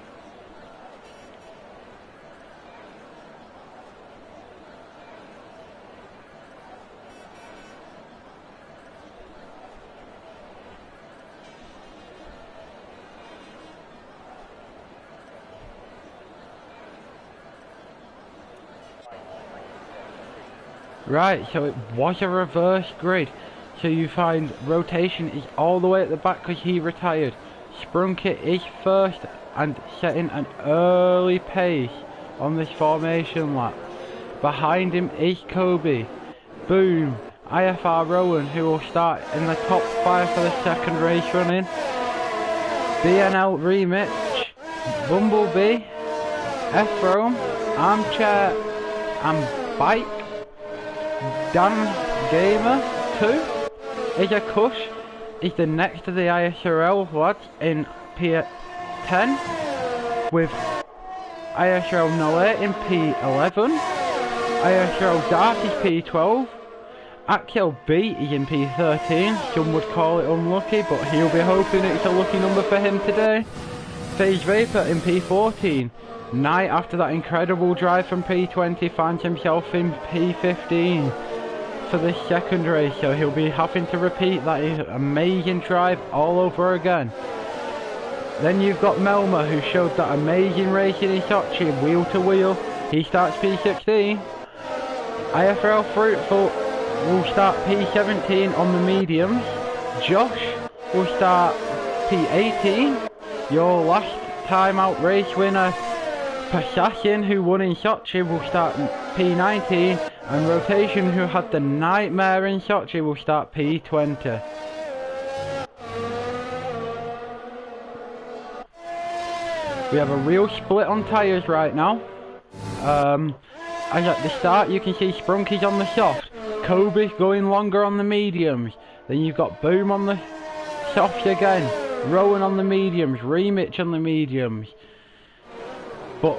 Right, so it was a reverse grid. So you find Rotation is all the way at the back because he retired. Sprunkit is first and setting an early pace on this formation lap. Behind him is Kobe, Boom, IFR Rowan, who will start in the top 5 for the second race running. BNL Rematch, Bumblebee, F-Rome, Armchair and Bike. Dan Gamer 2 is a Kush, is the next of the ISRL lads in P10, with ISRL Nolet in P11, ISRL Dark is P12, Axel B is in P13, some would call it unlucky, but he'll be hoping it's a lucky number for him today. Phase Vapor in P14, Knight after that incredible drive from P20 finds himself in P15 for this second race, so he'll be having to repeat that amazing drive all over again. Then you've got Melma, who showed that amazing race in Sochi, wheel to wheel. He starts P16. IFRL Fruitful will start P17 on the mediums. Josh will start P18. Your last time out race winner, Possession, who won in Sochi, will start P19, and Rotation, who had the nightmare in Sochi, will start P20. We have a real split on tyres right now. As at the start you can see Sprunky's on the soft, Kobe going longer on the mediums, then you've got Boom on the softs again, Rowan on the mediums, Remitch on the mediums. But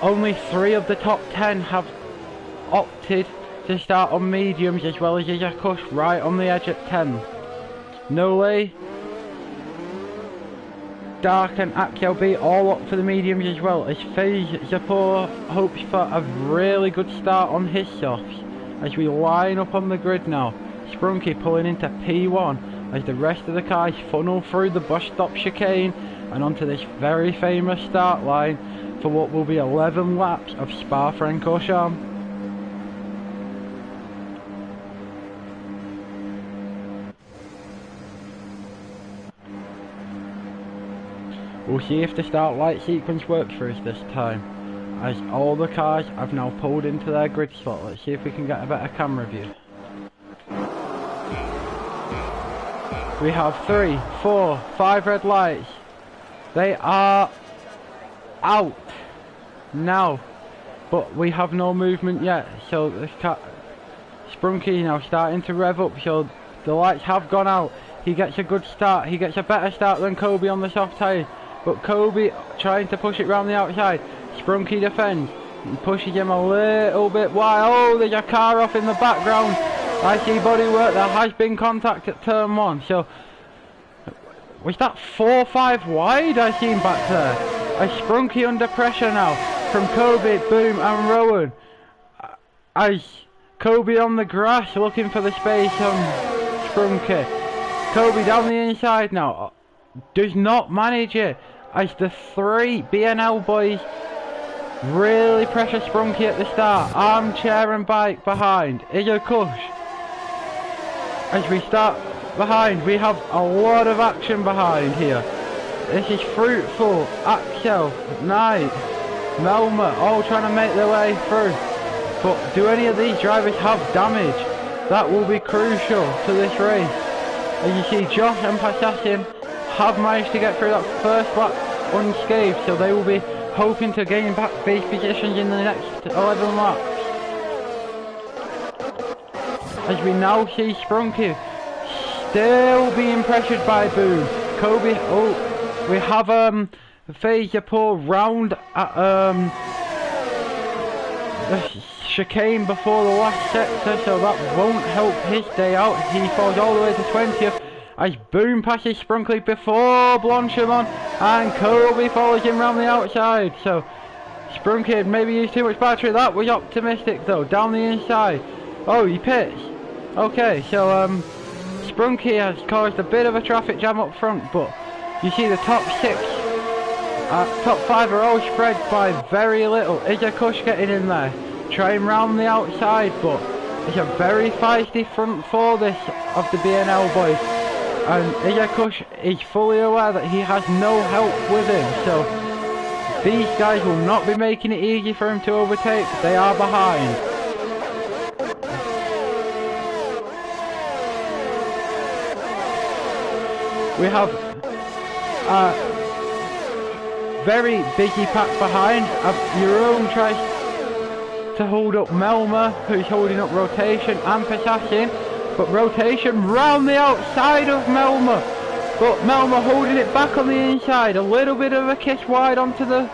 only 3 of the top 10 have opted to start on mediums, as well as Leauge right on the edge at 10. Nole, Dark and AKLB all up for the mediums as well, as FaZe Japor hopes for a really good start on his softs. As we line up on the grid now, Sprunky pulling into P1 as the rest of the cars funnel through the bus stop chicane and onto this very famous start line for what will be 11 laps of Spa-Francorchamps. We'll see if the start light sequence works for us this time, as all the cars have now pulled into their grid slot. Let's see if we can get a better camera view. We have 3, 4, 5 red lights. They are out now, but we have no movement yet, so the Sprunky now starting to rev up, so the lights have gone out. He gets a good start, he gets a better start than Kobe on the soft tyres. But Kobe trying to push it round the outside. Sprunky defends. He pushes him a little bit wide. Oh, there's a car off in the background. I see bodywork. There has been contact at turn 1. So, was that 4-5 wide I seen back there? A Sprunky under pressure now from Kobe, Boom and Rowan. As Kobe on the grass looking for the space on Sprunky. Kobe down the inside now. Does not manage it. As the 3 BNL boys really pressure Sprunky at the start. Armchair and bike behind. Leauge. As we start behind, we have a lot of action behind here. This is Fruitful, Axel, Knight, Melma, all trying to make their way through. But do any of these drivers have damage? That will be crucial to this race. As you see, Josh and Pasassin have managed to get through that first lap unscathed, so they will be hoping to gain back base positions in the next 11 laps. As we now see Sprunky still being pressured by Boom. Kobe, oh, we have FaZe Japor round at the chicane before the last sector, so that won't help his day out. He falls all the way to 20th. As Boom passes Sprunky before Blanchimon, and Kobe follows him round the outside. So Sprunky had maybe used too much battery. That was optimistic though, down the inside. Oh, he pits. Okay, so Sprunky has caused a bit of a traffic jam up front, but you see the top 6, top 5 are all spread by very little. Leauge getting in there, trying round the outside, but it's a very feisty front 4 this of the BNL boys. And Leauge is fully aware that he has no help with him, so these guys will not be making it easy for him to overtake. They are behind. We have a very busy pack behind. Euron tries to hold up Melma, who's holding up Rotation and Pasassin. But Rotation round the outside of Melma. But Melma holding it back on the inside. A little bit of a kiss wide onto the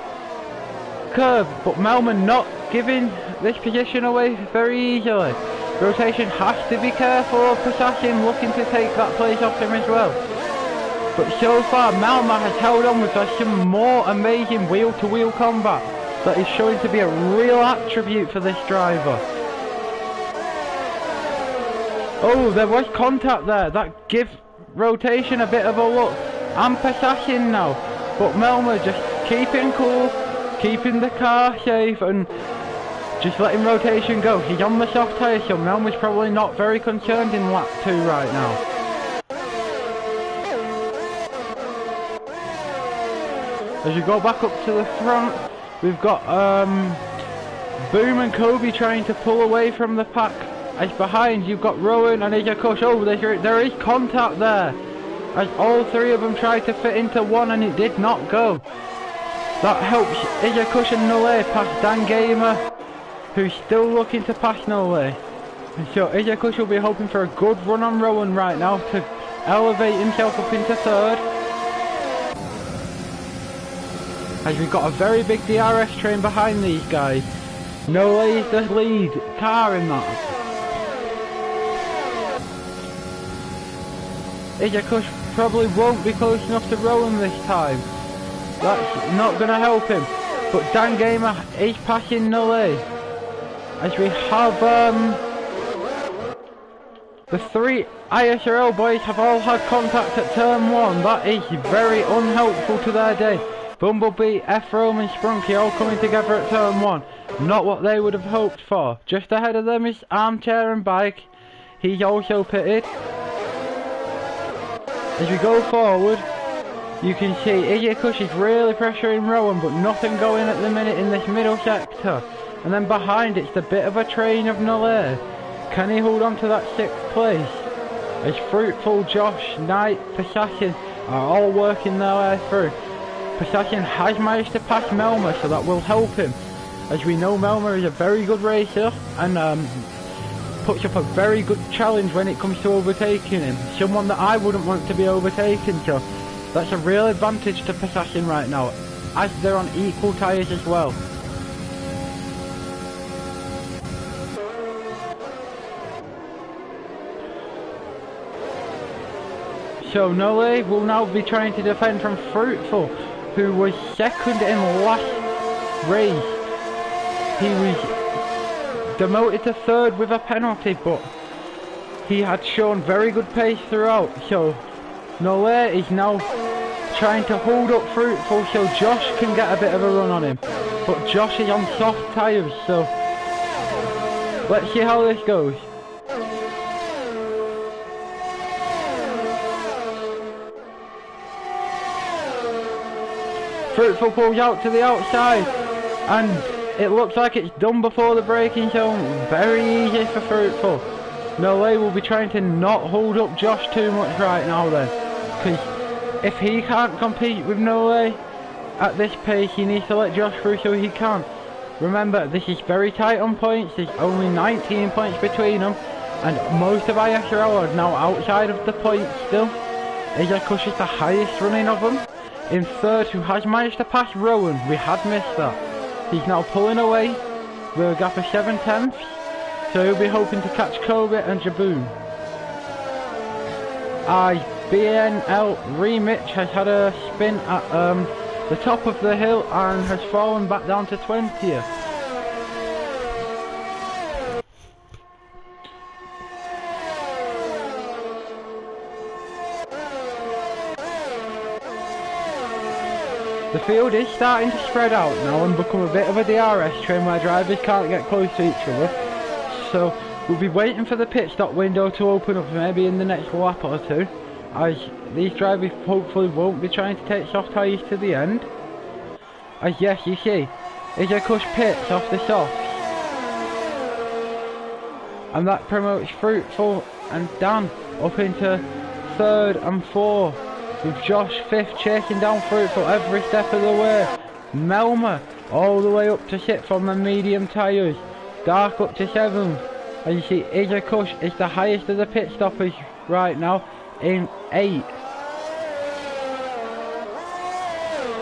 curve. But Melma not giving this position away very easily. Rotation has to be careful of Pasassin looking to take that place off him as well. But so far Melma has held on with some more amazing wheel-to-wheel combat that is showing to be a real attribute for this driver. Oh, there was contact there. That gives Rotation a bit of a look. And Pasassin now. But Melma just keeping cool, keeping the car safe and just letting Rotation go. He's on the soft tyre, so Melma's probably not very concerned in lap 2 right now. As we go back up to the front, we've got Boom and Kobe trying to pull away from the pack. As behind you've got Rowan and Leauge. Oh, there is contact there. As all 3 of them tried to fit into one and it did not go. That helps Leauge and Nole past Dan Gamer, who's still looking to pass Nole. So Leauge will be hoping for a good run on Rowan right now to elevate himself up into 3rd. as we've got a very big DRS train behind these guys. Leauge is the lead car in that. Leauge probably won't be close enough to Rowan this time. That's not going to help him. But Dan Gamer is passing Leauge. As we have the 3 ISRL boys have all had contact at turn 1. That is very unhelpful to their day. Bumblebee, F-Rome and Sprunky all coming together at turn 1. Not what they would have hoped for. Just ahead of them is Armchair and Bike. He's also pitted. As we go forward, you can see Leauge is really pressuring Rowan, but nothing going at the minute in this middle sector. And then behind it's the bit of a train of Leauge. Can he hold on to that 6th place? As Fruitful, Josh, Knight, Passassin are all working their way through. Passassin has managed to pass Melmer, so that will help him. As we know, Melmer is a very good racer and puts up a very good challenge when it comes to overtaking him. Someone that I wouldn't want to be overtaken, so that's a real advantage to Passassin right now, as they're on equal tyres as well. So Leauge will now be trying to defend from Fruitful, who was second in last race. He was demoted to 3rd with a penalty, but he had shown very good pace throughout. So Leauge is now trying to hold up Fruitful so Josh can get a bit of a run on him. But Josh is on soft tyres, so let's see how this goes. Fruitful pulls out to the outside, and it looks like it's done before the braking zone. Very easy for Fruitful. Leauge will be trying to not hold up Josh too much right now then, because if he can't compete with Leauge at this pace, he needs to let Josh through so he can. Remember, this is very tight on points. There's only 19 points between them, and most of ISRL are now outside of the points still. Leauge is the highest running of them. In 3rd, who has managed to pass Rowan. We had missed that. He's now pulling away with a gap of 7/10, so he'll be hoping to catch Kobe and Jaboon. BNL Remich has had a spin at the top of the hill and has fallen back down to 20th. The field is starting to spread out now and become a bit of a DRS train where drivers can't get close to each other. So we'll be waiting for the pit stop window to open up maybe in the next lap or 2. As these drivers hopefully won't be trying to take soft tyres to the end. As yes, you see, Leauge pits off the softs. And that promotes Fruitful and Dan up into 3rd and 4th. With Josh 5th chasing down Fruitful every step of the way. Melmer all the way up to 6th on the medium tyres. Dark up to 7th. And you see Leauge is the highest of the pit stoppers right now in 8th.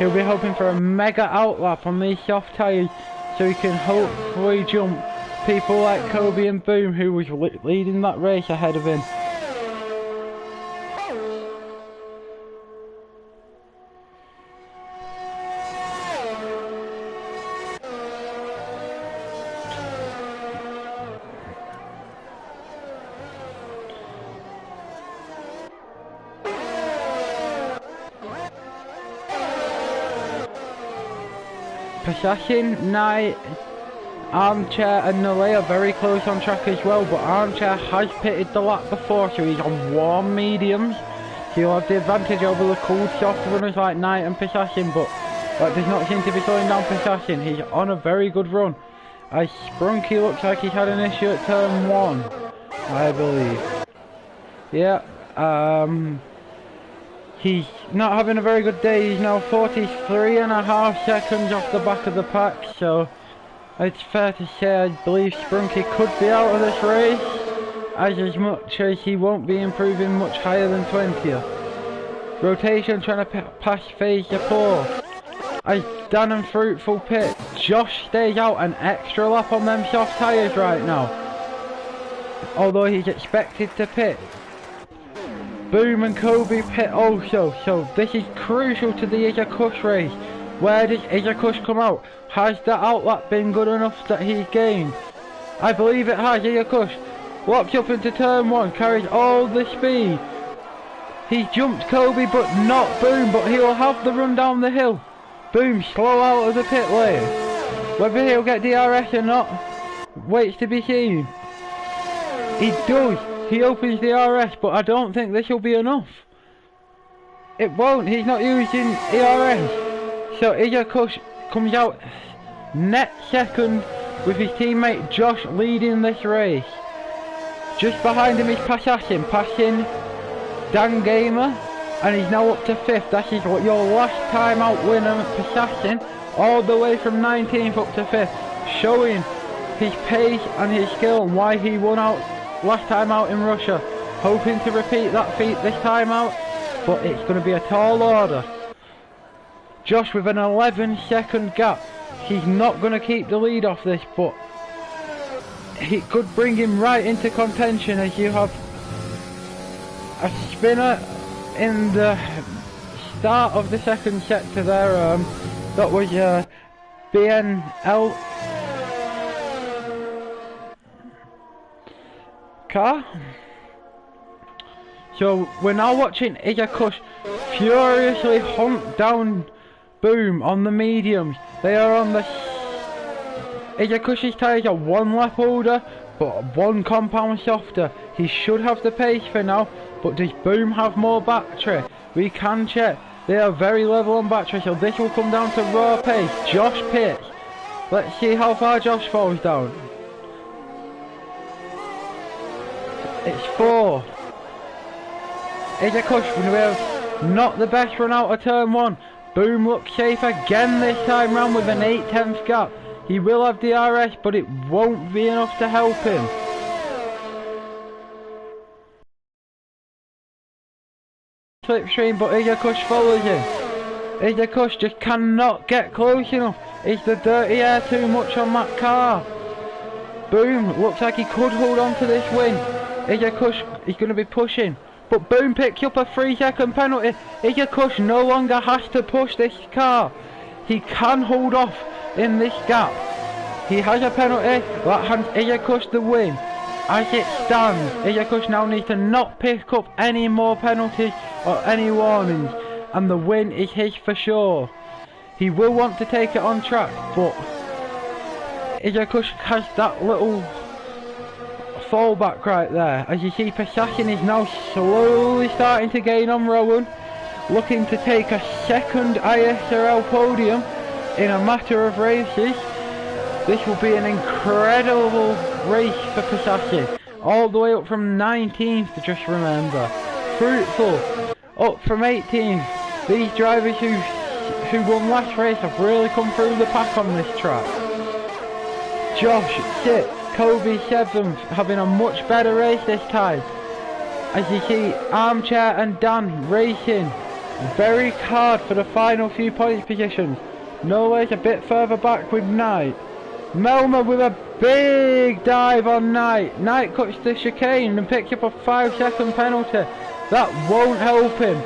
He'll be hoping for a mega outlap on these soft tyres so he can hopefully jump people like Kobe and Boom, who was leading that race ahead of him. Passassin, Knight, Armchair and Leauge are very close on track as well, but Armchair has pitted the lap before, so he's on warm mediums. He'll have the advantage over the cool soft runners like Knight and Passassin, but that does not seem to be slowing down Passassin. He's on a very good run. As Sprunky looks like he's had an issue at turn 1, I believe. Yeah, he's not having a very good day. He's now 43.5 seconds off the back of the pack, so it's fair to say I believe Sprunky could be out of this race, as much as he won't be improving much higher than 20th. Rotation trying to pass Phase 4, as Dan and Fruitful pit. Josh stays out an extra lap on them soft tyres right now, although he's expected to pit. Boom and Kobe pit also, so this is crucial to the Izakush race. Where does Izakush come out? Has the outlap been good enough that he's gained? I believe it has. Izakush locks up into turn 1, carries all the speed. He jumped Kobe but not Boom, but he'll have the run down the hill. Boom slow out of the pit lane. Whether he'll get DRS or not waits to be seen. He does. He opens the DRS, but I don't think this will be enough. It won't. He's not using ERS. So Izakush comes out net second with his teammate Josh leading this race. Just behind him is passing Dan Gamer, and he's now up to 5th. That is what your last time out winner, Passassin, all the way from 19th up to 5th, showing his pace and his skill and why he won out last time out in Russia. Hoping to repeat that feat this time out, but it's going to be a tall order. Josh with an 11-second gap. He's not going to keep the lead off this, but he could bring him right into contention, as you have a spinner in the start of the second sector there. That was BNL car. So we're now watching Izakush furiously hunt down Boom on the mediums. They are on the... Izakush's tyres are 1 lap older, but 1 compound softer. He should have the pace for now, but does Boom have more battery? We can check. They are very level on battery, so this will come down to raw pace. Josh pits. Let's see how far Josh falls down. It's 4. Izakush will not the best run out of turn 1. Boom looks safe again this time round with an 8/10 gap. He will have DRS, but it won't be enough to help him. Slipstream, but Izakush follows him. Izakush just cannot get close enough. Is the dirty air too much on that car? Boom looks like he could hold on to this win. Izakush is going to be pushing, but Boom picks up a 3-second penalty. Izakush no longer has to push this car. He can hold off in this gap. He has a penalty that hands Izakush the win. As it stands, Izakush now needs to not pick up any more penalties or any warnings, and the win is his for sure. He will want to take it on track, but Izakush has that little fallback right there. As you see, Passassin is now slowly starting to gain on Rowan, looking to take a second ISRL podium in a matter of races. This will be an incredible race for Passassin, all the way up from 19th, just remember. Fruitful up from 18th. These drivers who won last race have really come through the pack on this track. Josh 6th, Kobe 7th, having a much better race this time. As you see, Armchair and Dan racing very hard for the final few points positions. Nowhere's a bit further back with Knight. Melma with a big dive on Knight. Knight cuts the chicane and picks up a 5-second penalty. That won't help him.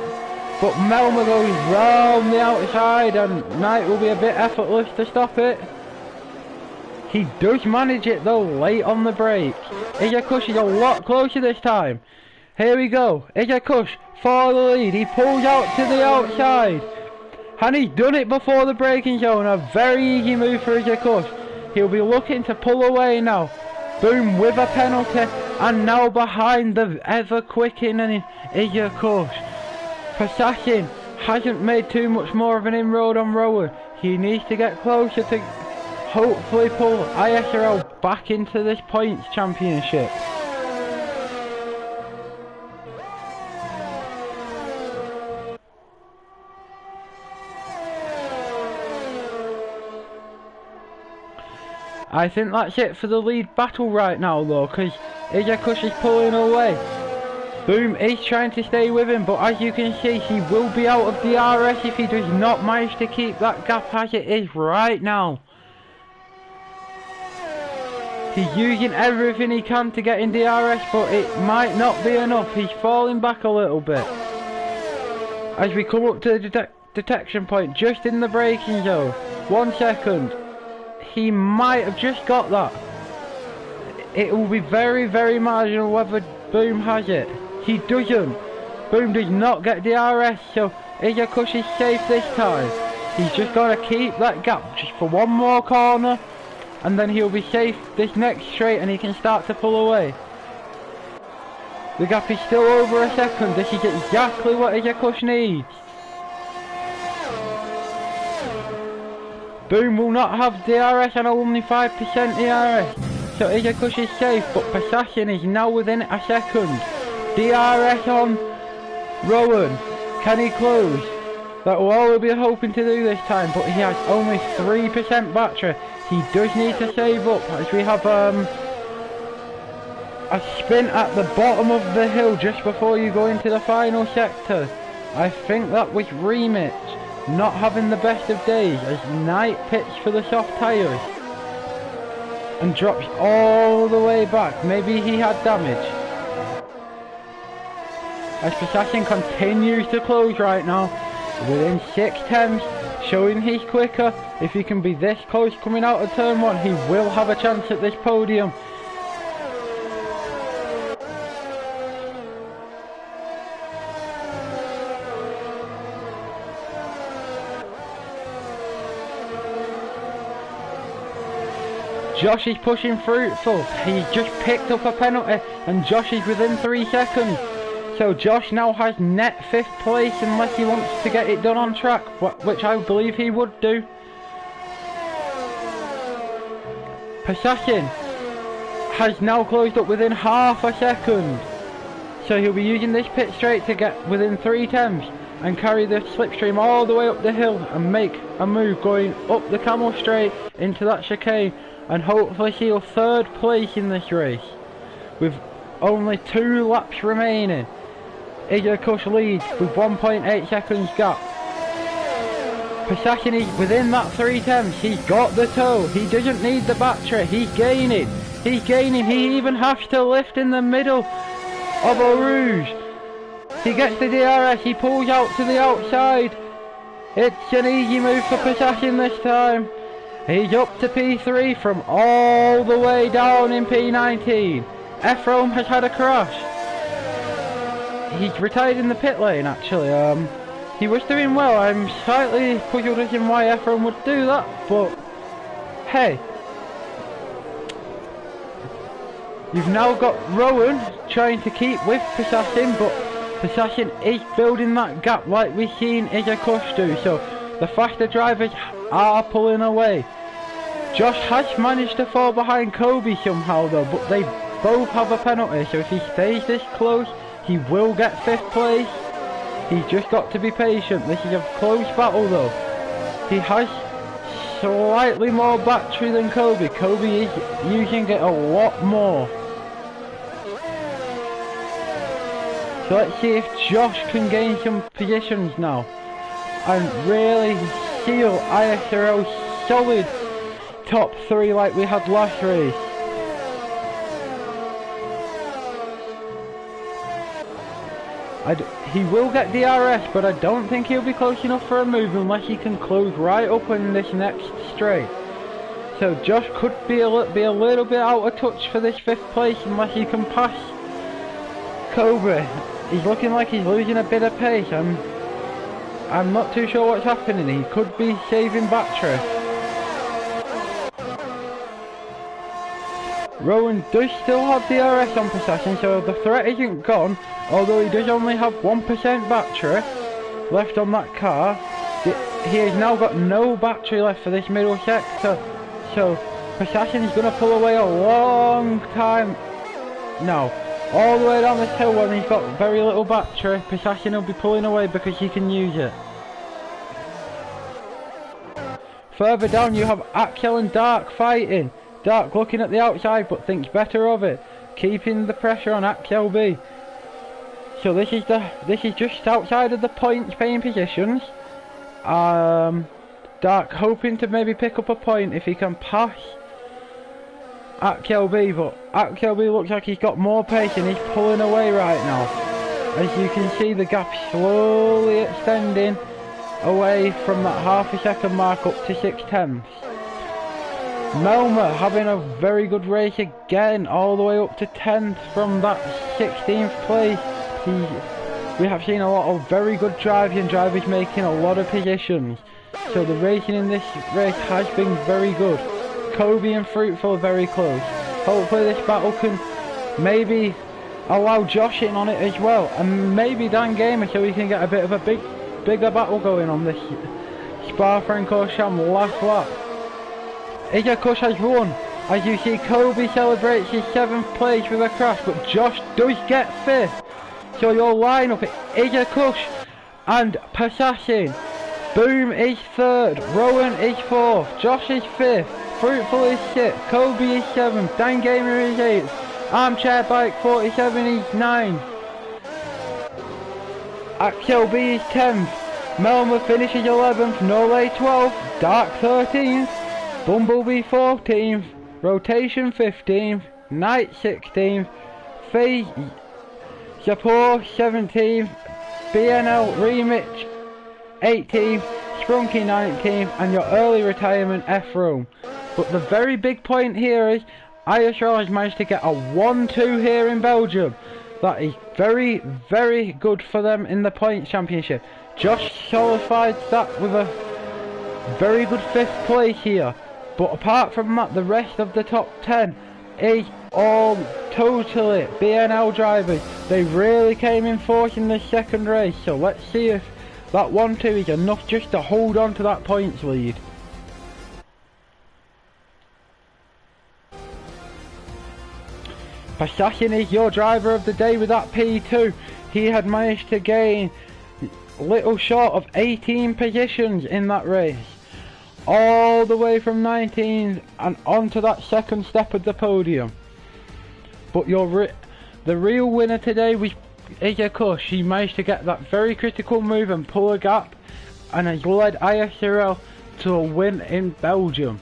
But Melma goes round the outside and Knight will be a bit effortless to stop it. He does manage it though, late on the brake. Izakush is a lot closer this time. Here we go. Izakush for the lead. He pulls out to the outside. And he's done it before the braking zone. A very easy move for Izakush. He'll be looking to pull away now. Boom with a penalty. And now behind the ever quickening Izakush. Passassin hasn't made too much more of an inroad on Rowan. He needs to get closer to hopefully pull ISRL back into this points championship. I think that's it for the lead battle right now though, because Izakush is pulling away. Boom is trying to stay with him, but as you can see, he will be out of DRS if he does not manage to keep that gap as it is right now. He's using everything he can to get in DRS, but it might not be enough. He's falling back a little bit. As we come up to the detection point, just in the braking zone. 1 second. He might have just got that. It will be very, very marginal whether Boom has it. He doesn't. Boom does not get DRS, so Izakush is safe this time. He's just got to keep that gap just for one more corner, and then he'll be safe this next straight and he can start to pull away. The gap is still over a second. This is exactly what Izakush needs. Boom will not have DRS and only 5% DRS, so Izakush is safe, but Pasashin is now within a second. DRS on Rowan. Can he close? That will all we'll be hoping to do this time, but he has only 3% battery. He does need to save up, as we have a spin at the bottom of the hill just before you go into the final sector. I think that was Remit not having the best of days, as Knight pits for the soft tyres and drops all the way back. Maybe he had damage. As Pasashin continues to close right now, within 6 tenths, showing he's quicker. If he can be this close coming out of turn 1, he will have a chance at this podium. Josh is pushing fruitful. He's just picked up a penalty and Josh is within 3 seconds. So Josh now has net 5th place unless he wants to get it done on track, which I believe he would do. Pasashin has now closed up within half a second. So he'll be using this pit straight to get within 3 tenths and carry the slipstream all the way up the hill and make a move going up the camel straight into that chicane and hopefully seal 3rd place in this race with only 2 laps remaining. Izakush leads with 1.8 seconds gap. Pasashin is within that 3 tenths. He's got the toe. He doesn't need the battery. He's gaining. He's gaining. He even has to lift in the middle of Leauge. He gets the DRS. He pulls out to the outside. It's an easy move for Pasashin this time. He's up to P3 from all the way down in P19. Ephraim has had a crash. He's retired in the pit lane actually. He was doing well. I'm slightly puzzled as to why Ephraim would do that, but hey. You've now got Rowan trying to keep with Pasashin, but Pasashin is building that gap like we've seen Izakush do, so the faster drivers are pulling away. Josh has managed to fall behind Kobe somehow though, but they both have a penalty, so if he stays this close, he will get 5th place. He's just got to be patient. This is a close battle though. He has slightly more battery than Kobe. Kobe is using it a lot more. So let's see if Josh can gain some positions now and really seal ISRL solid top 3 like we had last race. He will get DRS, but I don't think he'll be close enough for a move unless he can close right up in this next straight. So Josh could be a little bit out of touch for this 5th place unless he can pass Kobe. He's looking like he's losing a bit of pace. I'm not too sure what's happening. He could be saving battery. Rowan does still have DRS on Pasashin, so the threat isn't gone, although he does only have 1% battery left on that car. He has now got no battery left for this middle sector, so Pasashin is going to pull away a long time now. All the way down this hill when he's got very little battery, Pasashin will be pulling away because he can use it. Further down you have Axel and Dark fighting. Dark looking at the outside but thinks better of it, keeping the pressure on Axel B. So this is just outside of the points paying positions. Dark hoping to maybe pick up a point if he can pass AKLB, but AKLB looks like he's got more pace and he's pulling away right now. As you can see, the gap slowly extending away from that half a second mark up to 6/10. Melma having a very good race again, all the way up to 10th from that 16th place. We have seen a lot of very good driving and drivers making a lot of positions. So the racing in this race has been very good. Kobe and Fruitful are very close. Hopefully this battle can maybe allow Josh in on it as well, and maybe Dan Gamer, so we can get a bit of a bigger battle going on this Spa-Francorchamps last lap. Ijakush has won. As you see, Kobe celebrates his 7th place with a crash, but Josh does get 5th. So your lineup is Ijakush and Passassin. Boom is 3rd, Rowan is 4th, Josh is 5th, Fruitful is 6th, Kobe is 7th, Dan Gamer is 8th, Armchair Bike 47 is 9th, AKLB is 10th, Melma finishes 11th, Nole 12th, Dark 13th, Bumblebee 14th, Rotation 15th, Knight 16th, Faye Japor 17th, BNL Remix 18th, Sprunky 19th, and your early retirement F-Room. But the very big point here is ISRL has managed to get a 1-2 here in Belgium. That is very, very good for them in the points championship. Josh solidified that with a very good 5th place here. But apart from that, the rest of the top 10 is all totally BNL drivers. They really came in force in the second race. So let's see if that 1-2 is enough just to hold on to that points lead. Passassin is your driver of the day with that P2. He had managed to gain little short of 18 positions in that race. All the way from 19 and onto that second step of the podium. But the real winner today was Ijakush. He managed to get that very critical move and pull a gap, and has led ISRL to a win in Belgium.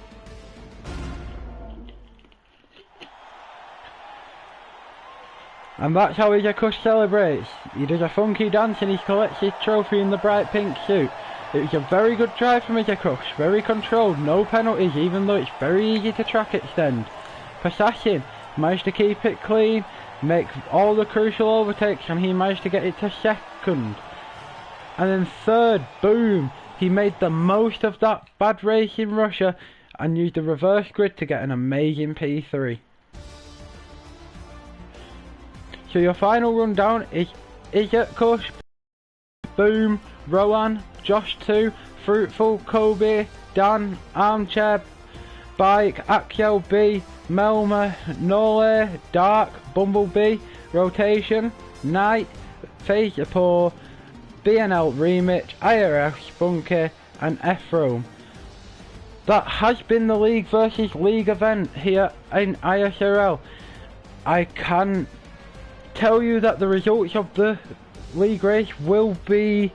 And that's how Ijakush celebrates. He does a funky dance and he collects his trophy in the bright pink suit. It was a very good drive from Ijakush, very controlled, no penalties, even though it's very easy to track extend. Passassin managed to keep it clean, make all the crucial overtakes, and he managed to get it to 2nd. And then 3rd, boom, he made the most of that bad race in Russia and used the reverse grid to get an amazing P3. So your final rundown is Ijakush, boom, Rowan, Josh 2, Fruitful, Kobe, Dan, Armchair Bike, AKLB, Melma, Nole, Dark, Bumblebee, Rotation, Knight, Faye Japor, BNL Remix, IRL Spunky, and F-Room. That has been the League versus League event here in ISRL. I can tell you that the results of the League race will be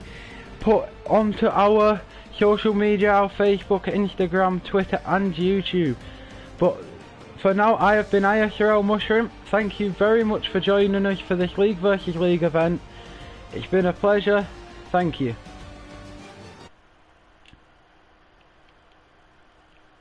put onto our social media, our Facebook, Instagram, Twitter and YouTube. But for now, I have been ISRL-Mushroom. Thank you very much for joining us for this League versus League event. It's been a pleasure. Thank you.